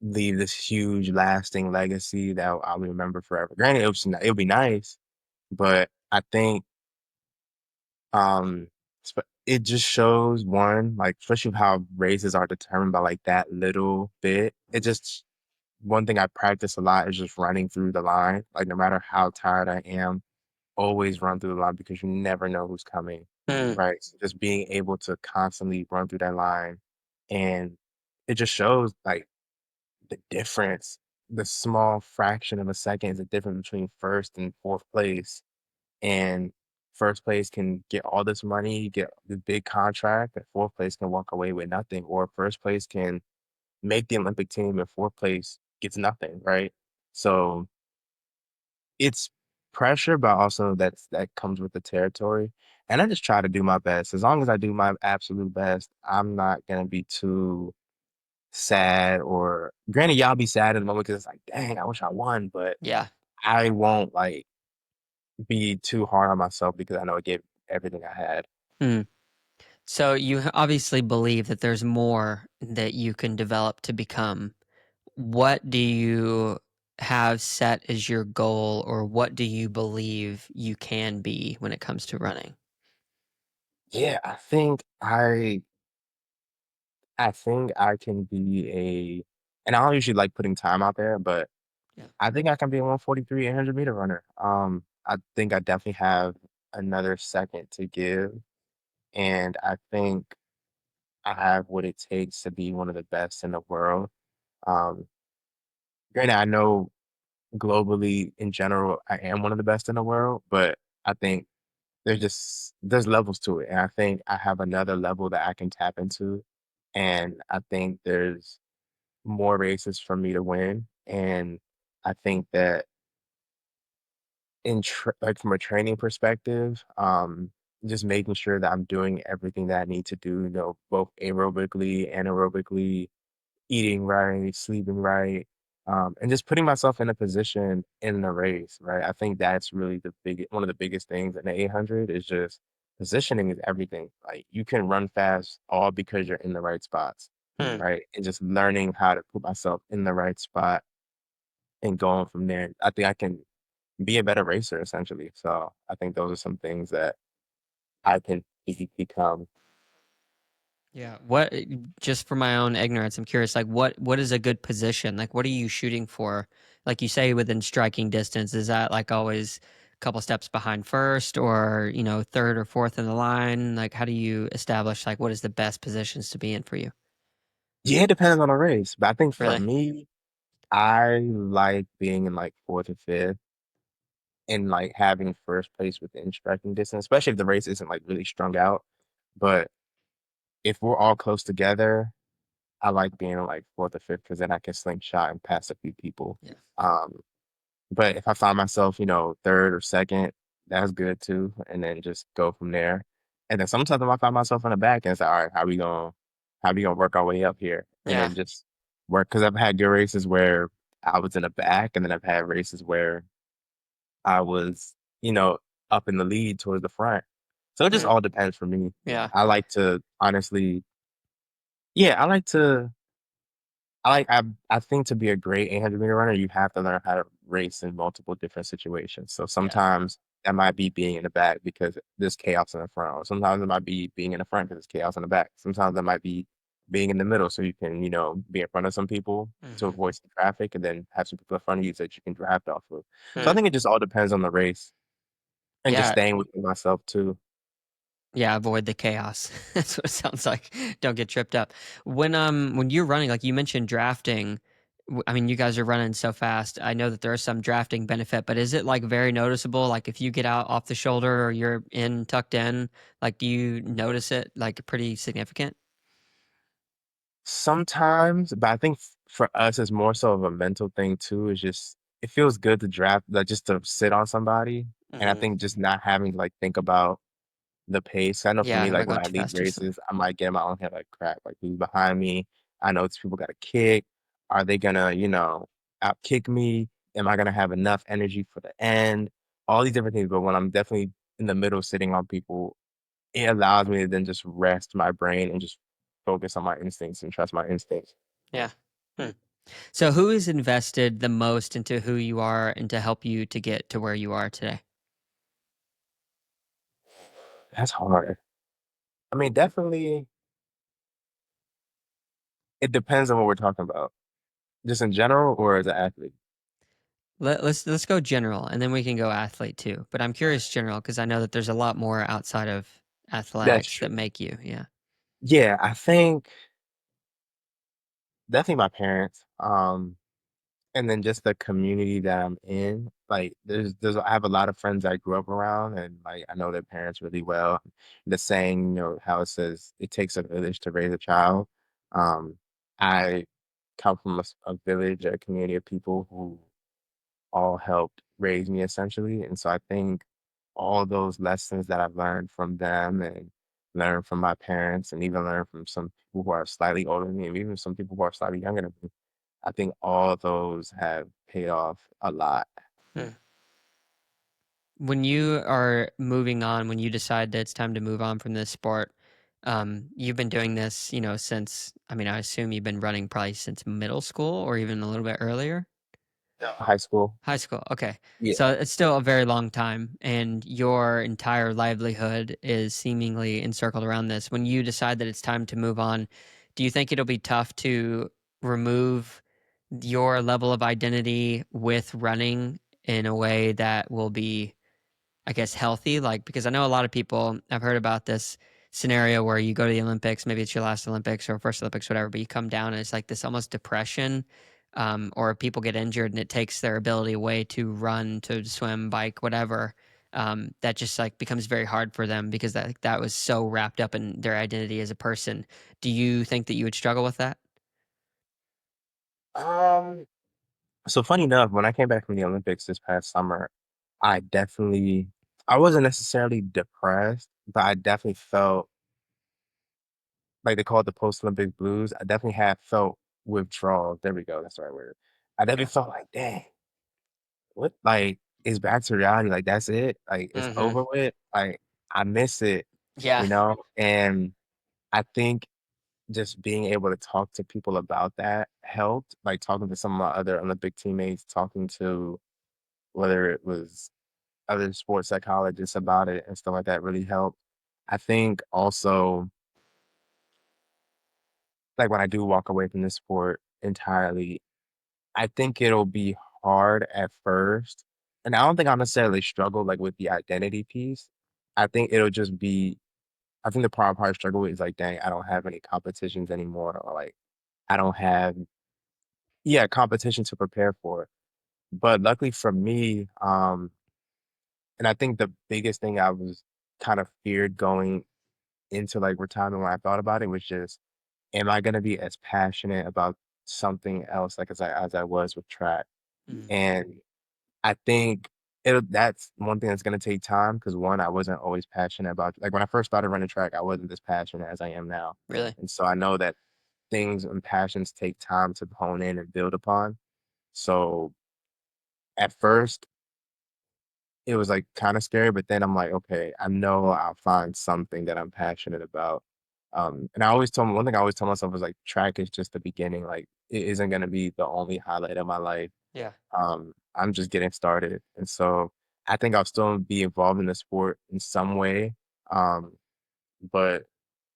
leave this huge lasting legacy that I'll remember forever. Granted, it'll be nice, but I think it just shows one, like especially how races are determined by like that little bit. It just one thing I practice a lot is just running through the line. Like no matter how tired I am, always run through the line because you never know who's coming, Hmm. right? So just being able to constantly run through that line, and it just shows like the difference. The small fraction of a second is the difference between first and fourth place. And first place can get all this money, get the big contract, and fourth place can walk away with nothing, or first place can make the Olympic team and fourth place gets nothing, right? So it's pressure, but also that comes with the territory. And I just try to do my best. As long as I do my absolute best, I'm not gonna be too sad or granted, y'all be sad in the moment because it's like, dang, I wish I won, but Yeah. I won't like be too hard on myself because I know I gave everything I had. Hmm. So you obviously believe that there's more that you can develop to become. What do you have set as your goal, or what do you believe you can be when it comes to running? Yeah, I think I can be and I don't usually like putting time out there, but Yeah. I think I can be a 143 800-meter runner. I think I definitely have another second to give, and I think I have what it takes to be one of the best in the world. Um, Granted, I know globally in general, I am one of the best in the world, but I think there's levels to it, and I think I have another level that I can tap into, and I think there's more races for me to win, and I think that like from a training perspective, just making sure that I'm doing everything that I need to do, both aerobically, anaerobically, eating right, sleeping right, and just putting myself in a position in the race, right? I think that's really one of the biggest things in the 800 is just positioning is everything. Like you can run fast all because you're in the right spots, Hmm. right? And just learning how to put myself in the right spot and going from there. I think I can be a better racer essentially. So I think those are some things that I can become. Yeah. What, just for my own ignorance, I'm curious, like what is a good position? Like what are you shooting for? Like you say within striking distance, is that like always a couple steps behind first, or, third or fourth in the line? Like how do you establish like what is the best positions to be in for you? Yeah, it depends on the race. But I think for Really? me, I like being in like fourth or fifth and like having first place within striking distance, especially if the race isn't like really strung out. But if we're all close together, I like being in like fourth or fifth because then I can slingshot and pass a few people. Yeah. Um, but if I find myself, third or second, that's good too. And then just go from there. And then sometimes I might find myself in the back and say, all right, how we gonna work our way up here? And Yeah. then just work because I've had good races where I was in the back, and then I've had races where I was, you know, up in the lead towards the front. So it just Hmm. all depends for me. Yeah. I like to honestly, yeah, I think to be a great 800-meter runner, you have to learn how to race in multiple different situations. So Yeah. sometimes that might be being in the back because there's chaos in the front. Or sometimes it might be being in the front because there's chaos in the back. Sometimes it might be being in the middle so you can, be in front of some people to Hmm. avoid some traffic and then have some people in front of you that you can draft off of. So I Hmm. think it just all depends on the race and just Yeah, staying within myself too. yeah, avoid the chaos. That's what it sounds like. Don't get tripped up. When you're running, like you mentioned drafting, I mean, you guys are running so fast. I know that there's some drafting benefit, but is it like very noticeable? Like if you get out off the shoulder or you're in tucked in, like do you notice it like pretty significant? Sometimes, but I think for us, it's more so of a mental thing too. It's just it feels good to draft, like just to sit on somebody, and I Hmm. think just not having to like think about the pace. I know for Yeah, me, am I like when going I too lead fast, too slow? races, I might get in my own head like crap, like who's behind me? I know these people got a kick. Are they gonna, out kick me? Am I gonna have enough energy for the end? All these different things. But when I'm definitely in the middle sitting on people, it allows me to then just rest my brain and just focus on my instincts and trust my instincts. Yeah. Hmm. So who has invested the most into who you are and to help you to get to where you are today? That's hard. I mean, definitely, it depends on what we're talking about. Just in general or as an athlete? Let's go general, and then we can go athlete too. But I'm curious general because I know that there's a lot more outside of That's athletics true. that make you. Yeah. Yeah, I think definitely my parents. And then just the community that I'm in. Like there's I have a lot of friends I grew up around and like I know their parents really well. The saying, how it says it takes a village to raise a child. I come from a village, a community of people who all helped raise me essentially. And so I think all those lessons that I've learned from them and learned from my parents and even learned from some people who are slightly older than me and even some people who are slightly younger than me, I think all those have paid off a lot. Hmm. When you are moving on, when you decide that it's time to move on from this sport, you've been doing this, since, I mean, I assume you've been running probably since middle school or even a little bit earlier. High school. High school. Okay. So Yeah. it's still a very long time, and your entire livelihood is seemingly encircled around this. When you decide that it's time to move on, do you think it'll be tough to remove your level of identity with running in a way that will be, I guess, healthy? Like, because I know a lot of people, I've heard about this scenario where you go to the Olympics, maybe it's your last Olympics or first Olympics, whatever, but you come down and it's like this almost depression, or people get injured and it takes their ability away to run, to swim, bike, whatever. That just like becomes very hard for them because that was so wrapped up in their identity as a person. Do you think that you would struggle with that? Um, so funny enough, when I came back from the Olympics this past summer, I definitely I wasn't necessarily depressed, but I definitely felt like they call it the post-Olympic blues. I definitely had felt withdrawal. There we go. That's the right word. I definitely felt like, dang, what like it's back to reality. Like that's it. Like it's Hmm. over with. Like I miss it, Yeah. And I think just being able to talk to people about that helped. Like talking to some of my other Olympic teammates, talking to whether it was other sports psychologists about it and stuff like that really helped. I think also like when I do walk away from the sport entirely, I think it'll be hard at first. And I don't think I'll necessarily struggle like with the identity piece. I think it'll just be I think the part I struggle with is like, dang, I don't have any competitions anymore, or like I don't have competition to prepare for. But luckily for me, and I think the biggest thing I was kind of feared going into like retirement when I thought about it was just, am I gonna be as passionate about something else like as I was with track? Mm. And I think that's one thing that's gonna take time because one, I wasn't always passionate about like when I first started running track, I wasn't this passionate as I am now. Really? And so I know that things and passions take time to hone in and build upon. So at first it was like kind of scary, but then I'm like, okay, I know I'll find something that I'm passionate about. And I always told one thing I always tell myself is like track is just the beginning. Like it isn't gonna be the only highlight of my life. Yeah. I'm just getting started. And so I think I'll still be involved in the sport in some way. Um, but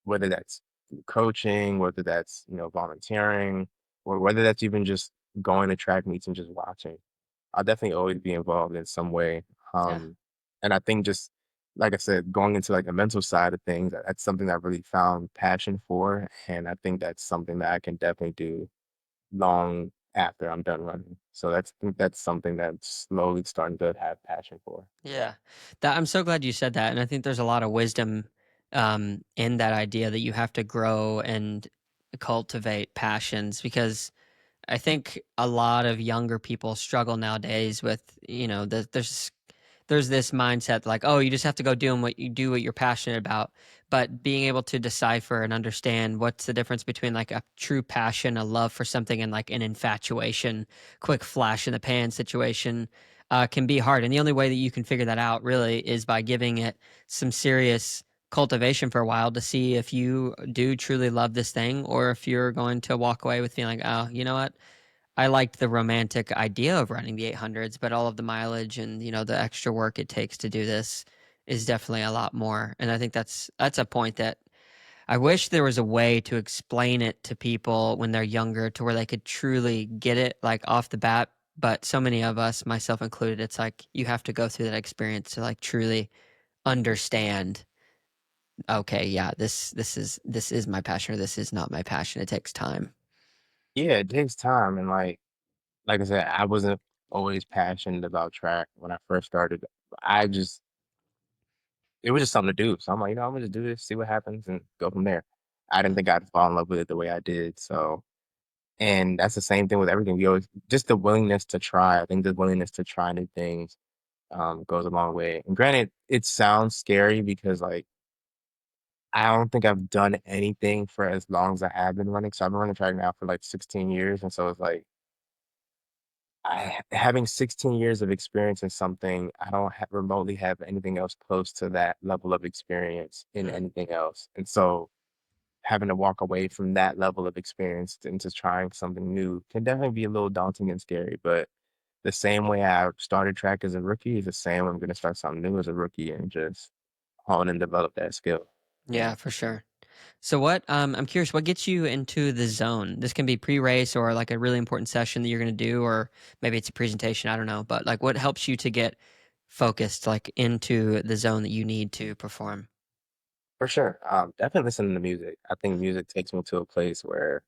whether that's coaching, whether that's, volunteering, or whether that's even just going to track meets and just watching, I'll definitely always be involved in some way. Yeah. And I think just like I said, going into like the mental side of things, that's something that I really found passion for. And I think that's something that I can definitely do long after I'm done running. So that's something that's slowly starting to have passion for. Yeah. That I'm so glad you said that. And I think there's a lot of wisdom in that idea that you have to grow and cultivate passions because I think a lot of younger people struggle nowadays with, there's this mindset like, oh, you just have to go doing what you do what you're passionate about. But being able to decipher and understand what's the difference between like a true passion, a love for something, and like an infatuation, quick flash in the pan situation can be hard. And the only way that you can figure that out really is by giving it some serious cultivation for a while to see if you do truly love this thing or if you're going to walk away with feeling, oh, you know what? I liked the romantic idea of running the 800s, but all of the mileage and the extra work it takes to do this is definitely a lot more. And I think that's a point that I wish there was a way to explain it to people when they're younger to where they could truly get it like off the bat. But so many of us, myself included, it's like you have to go through that experience to like truly understand. Okay, yeah, this is my passion or this is not my passion. It takes time. Yeah, it takes time. And like I said, I wasn't always passionate about track when I first started. I just it was just something to do. So I'm like, I'm gonna just do this, see what happens, and go from there. I didn't think I'd fall in love with it the way I did. So, and that's the same thing with everything. We always just the willingness to try. I think the willingness to try new things goes a long way. And granted, it sounds scary because I don't think I've done anything for as long as I have been running. So I've been running track now for like 16 years, and so it's like having 16 years of experience in something, I don't remotely have anything else close to that level of experience in Mm, anything else. And so having to walk away from that level of experience into trying something new can definitely be a little daunting and scary. But the same way I started track as a rookie is the same way I'm going to start something new as a rookie and just hone and develop that skill. yeah, for sure. So what I'm curious, what gets you into the zone? This can be pre-race or like a really important session that you're going to do, or maybe it's a presentation, I don't know. But like what helps you to get focused like into the zone that you need to perform? For sure. Definitely listening to music. I think music takes me to a place where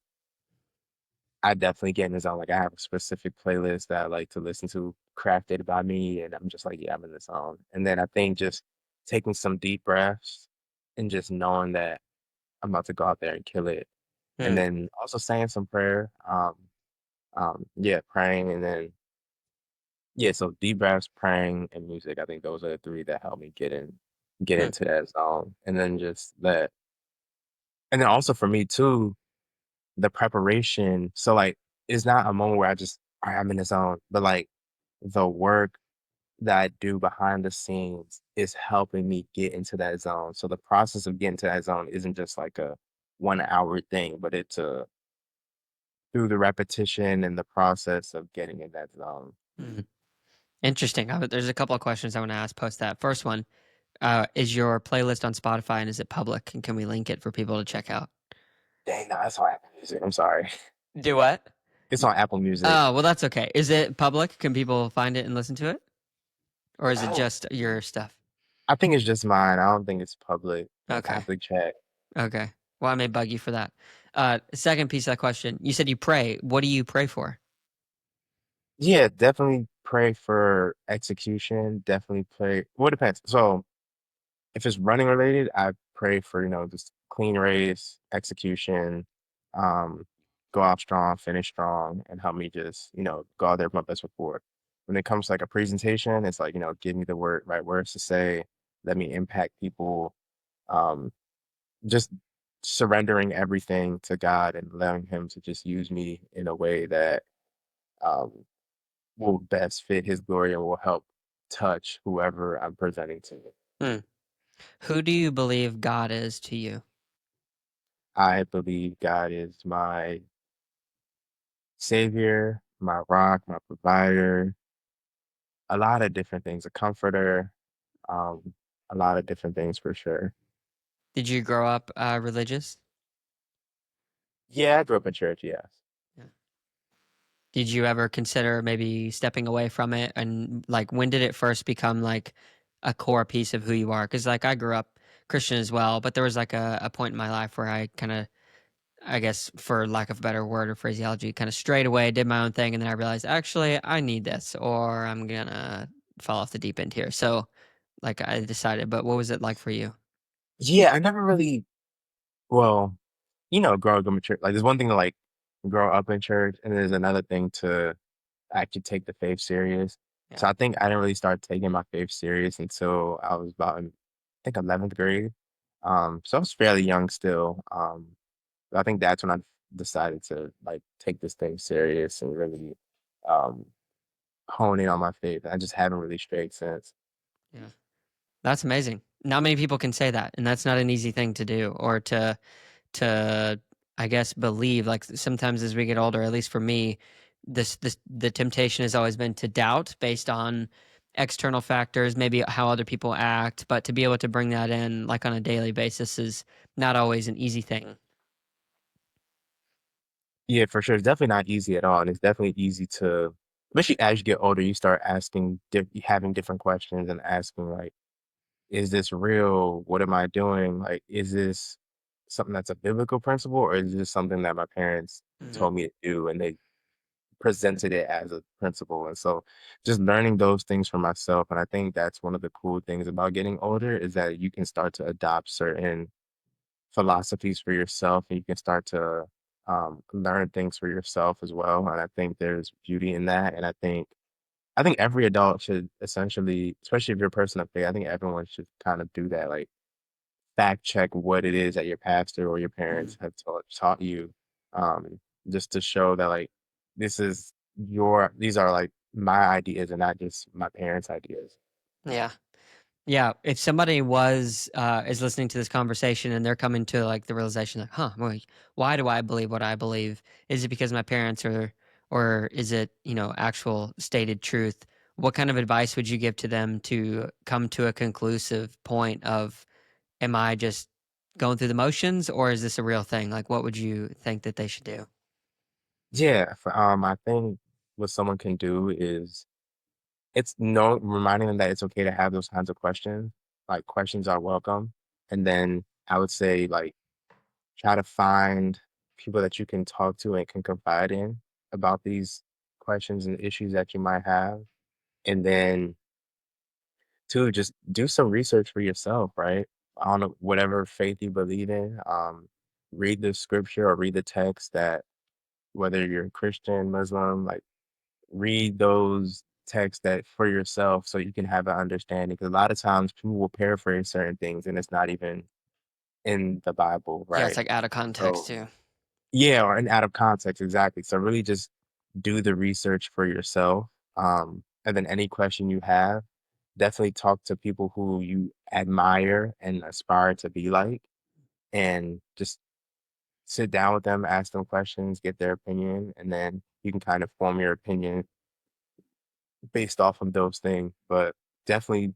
I definitely get in the zone. Like I have a specific playlist that I like to listen to, crafted by me, and I'm just like, yeah, I'm in the zone. And then I think just taking some deep breaths and just knowing that I'm about to go out there and kill it. And Hmm. then also saying some prayer. Yeah, praying and then yeah, so deep breaths, praying, and music. I think those are the three that help me get Hmm. into that zone. And then just that and then also for me too, the preparation. So like it's not a moment where I just "All right, I'm in the zone, but like the work that I do behind the scenes is helping me get into that zone. So the process of getting to that zone isn't just like a 1 hour thing, but it's a through the repetition and the process of getting in that zone. Hmm. Interesting. There's a couple of questions I want to ask post that. First one, is your playlist on Spotify and is it public? And can we link it for people to check out? Dang, no, that's on Apple Music. I'm sorry. Do what? It's on Apple Music. Oh, well, that's okay. Is it public? Can people find it and listen to it? Or is I it don't just your stuff? I think it's just mine. I don't think it's public. I'd Okay. have to check. Okay. Well, I may bug you for that. Second piece of that question. You said you pray. What do you pray for? Yeah, definitely pray for execution. Definitely pray. Well, it depends. So if it's running related, I pray for, just clean race, execution, um, go out strong, finish strong, and help me just, go out there with my best report. When it comes to like a presentation, it's like, give me the right words to say, let me impact people, um, just surrendering everything to God and allowing Him to just use me in a way that um, will best fit His glory and will help touch whoever I'm presenting to. Hmm. Who do you believe God is to you? I believe God is my savior, my rock, my provider, a lot of different things, a comforter, um, a lot of different things for sure. Did you grow up religious? Yeah, I grew up in church, yes. Yeah. Did you ever consider maybe stepping away from it? And like, when did it first become like a core piece of who you are? Because like I grew up Christian as well, but there was like a point in my life where I kind of, I guess, for lack of a better word or phraseology, kind of strayed away, did my own thing, and then I realized actually I need this, or I'm gonna fall off the deep end here. So like I decided. But what was it like for you? Yeah, I never really, well, growing up in church, like there's one thing to like grow up in church, and there's another thing to actually take the faith serious. Yeah. So I think I didn't really start taking my faith serious until I was about in, I think 11th grade. So I was fairly young still. I think that's when I decided to like take this thing serious and really um hone in on my faith. I just haven't really strayed since. Yeah. That's amazing. Not many people can say that, and that's not an easy thing to do or to I guess believe. Like sometimes as we get older, at least for me, this the temptation has always been to doubt based on external factors, maybe how other people act, but to be able to bring that in like on a daily basis is not always an easy thing. Yeah, for sure. It's definitely not easy at all. And it's definitely easy to, especially as you get older, you start asking, having different questions and asking, like, is this real? What am I doing? Like, is this something that's a biblical principle or is this something that my parents Hmm. told me to do and they presented it as a principle? And so just learning those things for myself. And I think that's one of the cool things about getting older is that you can start to adopt certain philosophies for yourself and you can start to learn things for yourself as well. And I think there's beauty in that. And I think every adult should essentially, especially if you're a person of faith, I think everyone should kind of do that. Like fact check what it is that your pastor or your Hmm. parents have taught you, um, just to show that like these are like my ideas and not just my parents' ideas. Yeah. Yeah, if somebody was is listening to this conversation and they're coming to like the realization like, huh, wait, why do I believe what I believe? Is it because my parents are, or is it, actual stated truth? What kind of advice would you give to them to come to a conclusive point of, am I just going through the motions or is this a real thing? Like, what would you think that they should do? Yeah, I think what someone can do is it's no reminding them that it's okay to have those kinds of questions. Like questions are welcome. And then I would say like try to find people that you can talk to and can confide in about these questions and issues that you might have. And then two, just do some research for yourself, right? On whatever faith you believe in. Read the scripture or read the text that whether you're Christian, Muslim, like read those texts that for yourself so you can have an understanding. Because a lot of times people will paraphrase certain things and it's not even in the Bible, Yeah, it's right? like out of context So too. yeah, or and out of context, exactly. So really just do the research for yourself. And then any question you have, definitely talk to people who you admire and aspire to be like, and just sit down with them, ask them questions, get their opinion, and then you can kind of form your opinion based off of those things. But definitely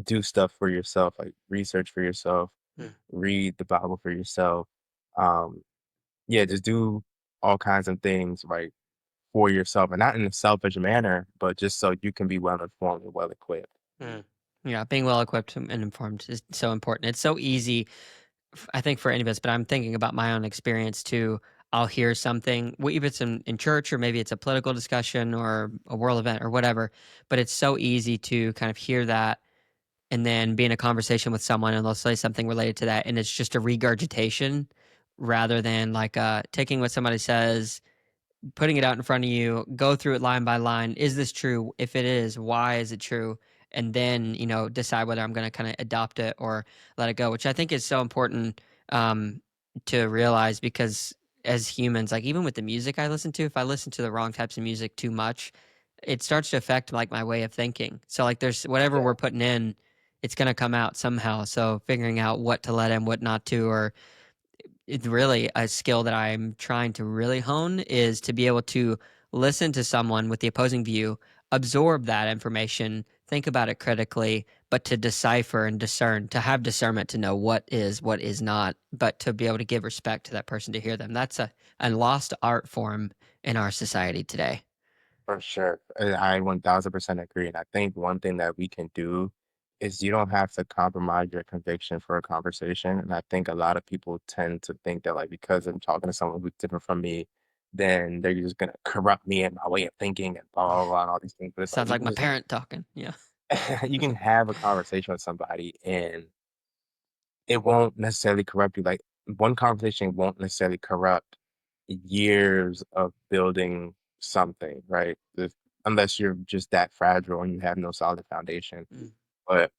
do stuff for yourself, like research for yourself, Hmm. read the Bible for yourself. Um, yeah, just do all kinds of things, right, for yourself, and not in a selfish manner, but just so you can be well informed and well equipped. Hmm. Yeah, being well equipped and informed is so important. It's so easy I think for any of us, but I'm thinking about my own experience too. I'll hear something, if it's in church or maybe it's a political discussion or a world event or whatever, but it's so easy to kind of hear that and then be in a conversation with someone and they'll say something related to that. And it's just a regurgitation rather than like taking what somebody says, putting it out in front of you, go through it line by line. Is this true? If it is, why is it true? And then, decide whether I'm going to kind of adopt it or let it go, which I think is so important um, to realize because as humans, like even with the music I listen to, if I listen to the wrong types of music too much, it starts to affect like my way of thinking. So like there's whatever Yeah. we're putting in, it's going to come out somehow. So figuring out what to let in, what not to, or it's really a skill that I'm trying to really hone is to be able to listen to someone with the opposing view, absorb that information, think about it critically, but to decipher and discern, to have discernment to know what is not, but to be able to give respect to that person to hear them. That's a lost art form in our society today. For sure. And I 1000% agree. And I think one thing that we can do is you don't have to compromise your conviction for a conversation. And I think a lot of people tend to think that, like, because I'm talking to someone who's different from me, then they're just going to corrupt me and my way of thinking and blah, blah, blah, and all these things. But it's like, Sounds you like can my just, parent talking. Yeah. you can have a conversation with somebody and it won't necessarily corrupt you. Like, one conversation won't necessarily corrupt years of building something, right? Unless you're just that fragile and you have no solid foundation. Mm, But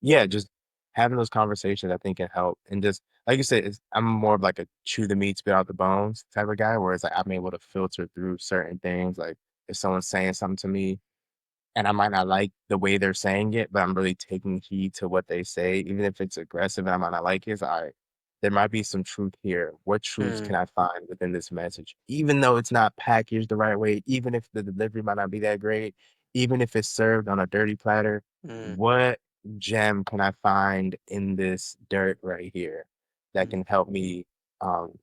yeah, just having those conversations I think can help. And just like you said, I'm more of like a chew the meat, spit out the bones type of guy, where it's like I'm able to filter through certain things. Like if someone's saying something to me and I might not like the way they're saying it, but I'm really taking heed to what they say, even if it's aggressive and I might not like it. It's all right, there might be some truth here. What truths mm, can I find within this message? Even though it's not packaged the right way, even if the delivery might not be that great, even if it's served on a dirty platter, mm, what gem can I find in this dirt right here that mm, can help me um,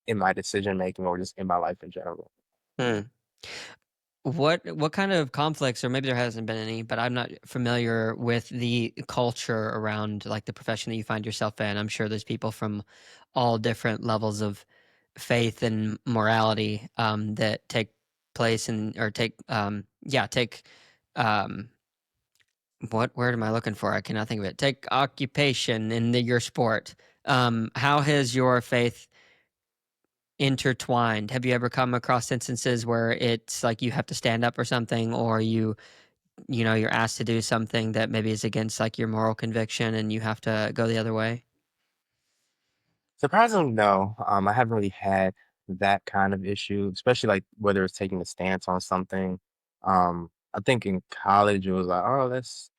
in my decision making or just in my life in general? mm. What kind of conflicts, or maybe there hasn't been any, but I'm not familiar with the culture around like the profession that you find yourself in. I'm sure there's people from all different levels of faith and morality that take place and or take yeah take um what word am I looking for? I cannot think of it. Take occupation in your sport. How has your faith intertwined? Have you ever come across instances where it's like you have to stand up for something, or you're asked to do something that maybe is against like your moral conviction and you have to go the other way? Surprisingly, no. I haven't really had that kind of issue, especially like whether it's taking a stance on something. I think in college it was like, oh, let's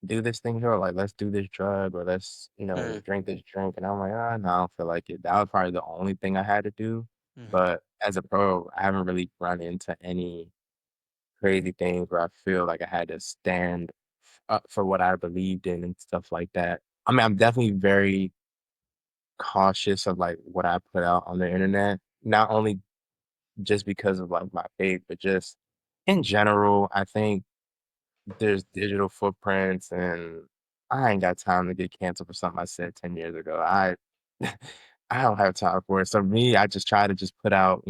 do this thing here, or like let's do this drug, or let's, Mm, drink this drink. And I'm like, ah, no, I don't feel like it. That was probably the only thing I had to do. mhm, But as a pro, I haven't really run into any crazy things where I feel like I had to stand up for what I believed in and stuff like that. I mean, I'm definitely very cautious of like what I put out on the internet, not only just because of like my faith, but just in general. I think there's digital footprints and I ain't got time to get canceled for something I said 10 years ago. I don't have time for it. So me, I just try to just put out,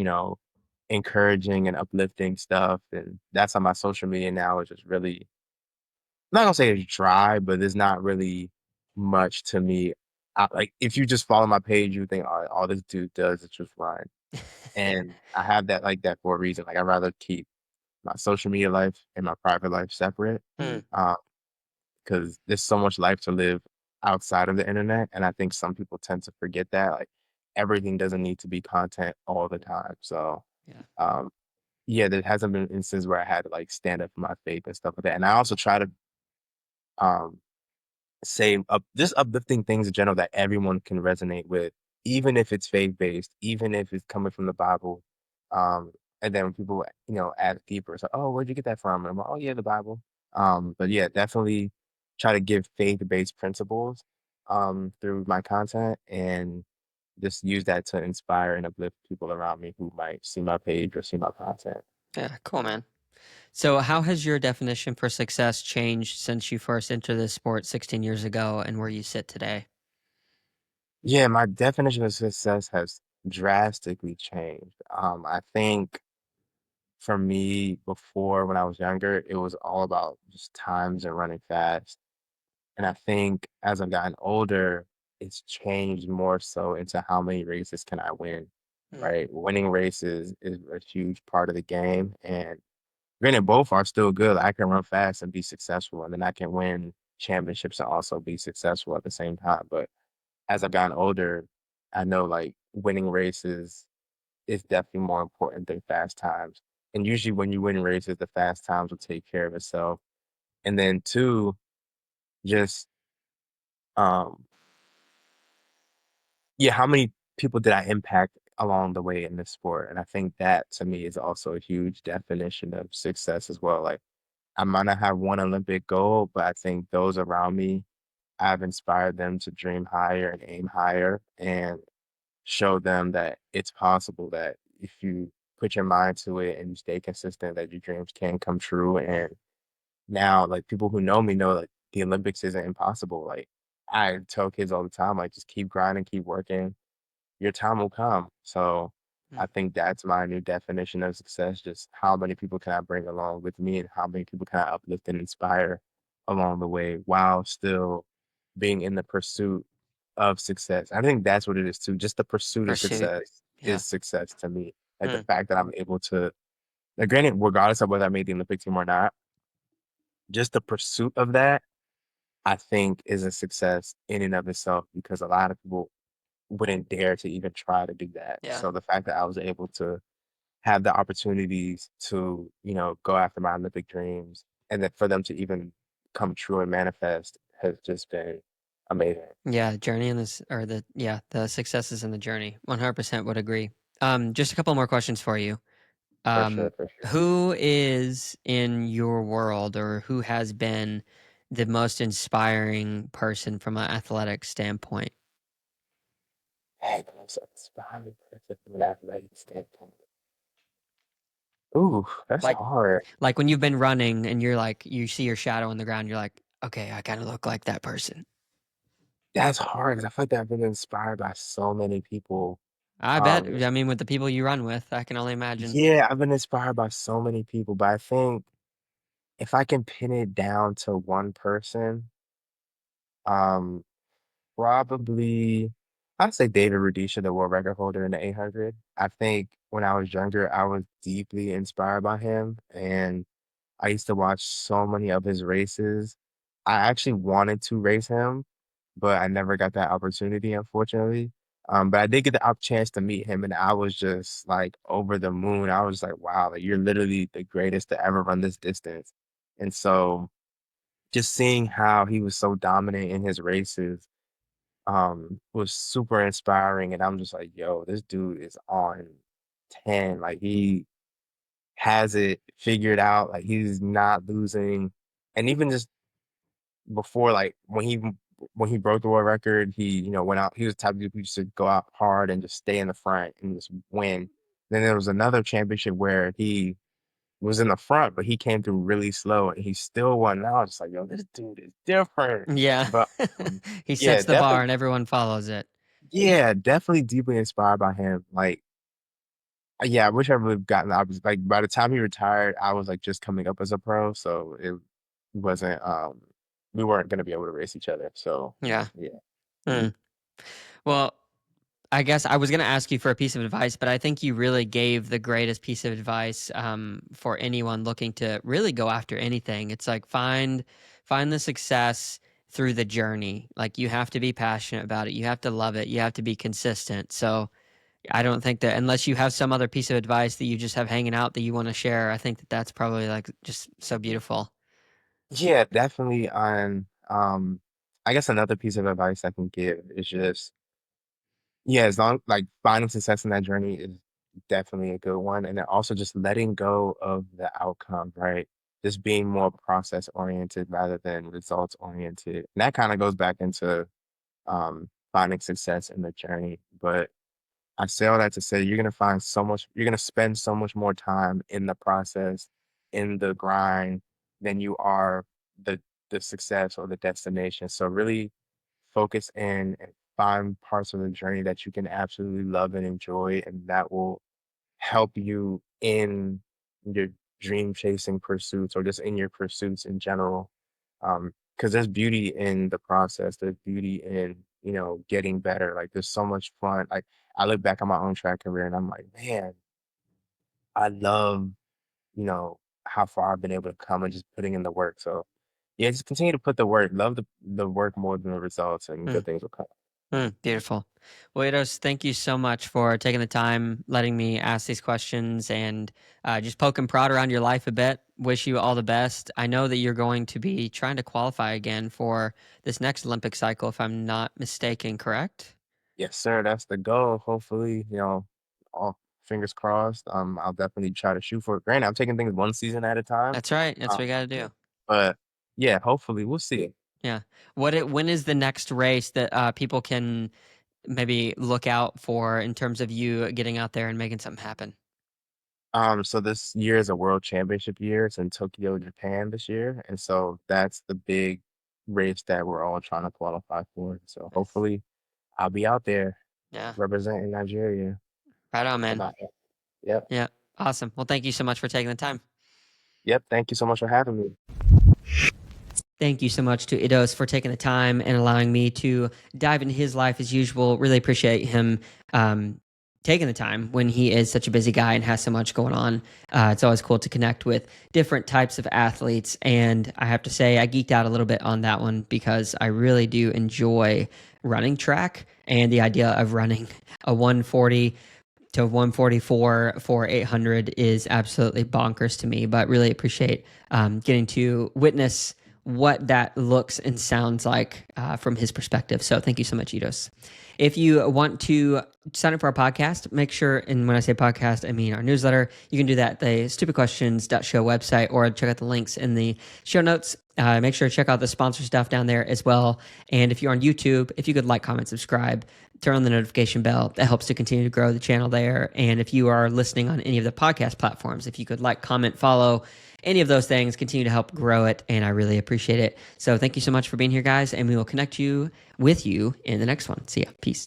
encouraging and uplifting stuff. And that's on my social media now is just really, I'm not gonna say it's dry, but there's not really much to me. Like if you just follow my page, you think all this dude does is just rhyme. And I have that like that for a reason. Like I'd rather keep my social media life and my private life separate. mm, Because there's so much life to live outside of the internet. And I think some people tend to forget that. Like everything doesn't need to be content all the time. So yeah. um yeah, there hasn't been instances where I had to like stand up for my faith and stuff like that. And I also try to um say just uplifting things in general that everyone can resonate with, even if it's faith based, even if it's coming from the Bible. Um, and then when people, add deeper, it's like, oh, where'd you get that from? And I'm like, oh yeah, the Bible. But yeah, definitely try to give faith based principles through my content and just use that to inspire and uplift people around me who might see my page or see my content. Yeah, cool, man. So, how has your definition for success changed since you first entered this sport 16 years ago and where you sit today? Yeah, my definition of success has drastically changed. I think for me, before when I was younger, it was all about just times and running fast. And I think as I've gotten older, it's changed more so into how many races can I win, Mm, right? Winning races is a huge part of the game. And granted, both are still good. I can run fast and be successful, and then I can win championships and also be successful at the same time. But as I've gotten older, I know like winning races is definitely more important than fast times. And usually when you win races, the fast times will take care of itself. And then two, just um yeah, how many people did I impact along the way in this sport. And I think that to me is also a huge definition of success as well. Like I might not have one Olympic goal, but I think those around me, I've inspired them to dream higher and aim higher and show them that it's possible that if you put your mind to it and you stay consistent, that your dreams can come true. And now, like people who know me know like the Olympics isn't impossible. Like I tell kids all the time, like just keep grinding, keep working, your time will come. So I Mm. think that's my new definition of success. Just how many people can I bring along with me and how many people can I uplift and inspire along the way while still being in the pursuit of success. I think that's what it is too. Just the pursuit of Pursuit. success Yeah. is success to me. Like the Mm. fact that I'm able to, like, granted, regardless of whether I made the Olympic team or not, just the pursuit of that, I think is a success in and of itself because a lot of people wouldn't dare to even try to do that. Yeah. So the fact that I was able to have the opportunities to, go after my Olympic dreams and that for them to even come true and manifest has just been amazing. Yeah, journey in this or the successes in the journey. 100% would agree. Just a couple more questions for you. For sure, Um, for sure. who is in your world or who has been the most inspiring person from an athletic standpoint? Hey, I'm so inspired person from an athletic standpoint. Ooh, that's Like hard. like when you've been running and you're like you see your shadow on the ground, you're like, okay, I kind of look like that person. That's hard 'cause I feel like I've been inspired by so many people. I bet. Um, I mean, with the people you run with, I can only imagine. yeah, I've been inspired by so many people, but I think if I can pin it down to one person, um, probably I'd say David Rudisha, the world record holder in the 800. I think when I was younger, I was deeply inspired by him, and I used to watch so many of his races. I actually wanted to race him, but I never got that opportunity, unfortunately. But I did get the chance to meet him, and I was just like over the moon. I was like, wow, like you're literally the greatest to ever run this distance. And so just seeing how he was so dominant in his races was super inspiring. And I'm just like, yo, this dude is on 10. Like he has it figured out. Like he's not losing. And even just before, like when he broke the world record, he went out. He was the type of dude who used to go out hard and just stay in the front and just win. Then there was another championship where he was in the front, but he came through really slow and he still won. And I was just like, yo, this dude is different. Yeah. But um, He yeah, sets the bar definitely, and everyone follows it. yeah, definitely deeply inspired by him. Like, yeah, I wish I would have gotten. I was like, by the time he retired, I was like just coming up as a pro, so it wasn't. We weren't gonna be able to race each other. So Yeah. yeah. Mm. Well, I guess I was going to ask you for a piece of advice, but I think you really gave the greatest piece of advice for anyone looking to really go after anything. It's like find the success through the journey. Like you have to be passionate about it. You have to love it. You have to be consistent. So I don't think that unless you have some other piece of advice that you just have hanging out that you want to share, I think that that's probably like just so beautiful. Yeah, definitely. I guess another piece of advice I can give is just, yeah, as long like finding success in that journey is definitely a good one. And then also just letting go of the outcome, right? Just being more process oriented rather than results oriented. And that kind of goes back into finding success in the journey. But I say all that to say you're gonna spend so much more time in the process, in the grind than you are the the success or the destination. So really focus in and find parts of the journey that you can absolutely love and enjoy, and that will help you in your dream chasing pursuits or just in your pursuits in general. Because there's beauty in the process, there's beauty in, getting better. Like there's so much fun. Like I look back on my own track career and I'm like, man, I love, you know, how far I've been able to come and just putting in the work. So yeah, just continue to put the work, love the work more than the results, and good things will come. Beautiful. Well, Eidos, thank you so much for taking the time, letting me ask these questions, and just poking prod around your life a bit. Wish you all the best. I know that you're going to be trying to qualify again for this next Olympic cycle, if I'm not mistaken, correct? Yes, sir. That's the goal. Hopefully, all fingers crossed. I'll definitely try to shoot for it. Granted, I'm taking things one season at a time. That's right. That's Um, what we got to do. but yeah, hopefully we'll see. Yeah. When is the next race that people can maybe look out for in terms of you getting out there and making something happen? So this year is a world championship year. It's in Tokyo, Japan this year. And so that's the big race that we're all trying to qualify for. So Nice. hopefully I'll be out there Yeah. representing Nigeria. Right on, For man. my, yep. Yeah. Awesome. Well, thank you so much for taking the time. Yep. Thank you so much for having me. Thank you so much to Edose for taking the time and allowing me to dive into his life as usual. Really appreciate him taking the time when he is such a busy guy and has so much going on. It's always cool to connect with different types of athletes. And I have to say, I geeked out a little bit on that one because I really do enjoy running track, and the idea of running a 140 to 144 for 800 is absolutely bonkers to me, but really appreciate getting to witness what that looks and sounds like from his perspective. So thank you so much, Edose. If you want to sign up for our podcast, make sure, and when I say podcast, I mean our newsletter. You can do that at the stupidquestions.show website, or check out the links in the show notes. Make sure to check out the sponsor stuff down there as well. And if you're on YouTube, if you could like, comment, subscribe, turn on the notification bell, that helps to continue to grow the channel there. And if you are listening on any of the podcast platforms, if you could like, comment, follow, any of those things continue to help grow it, and I really appreciate it. So thank you so much for being here, guys, and we will connect you with you in the next one. See ya. Peace.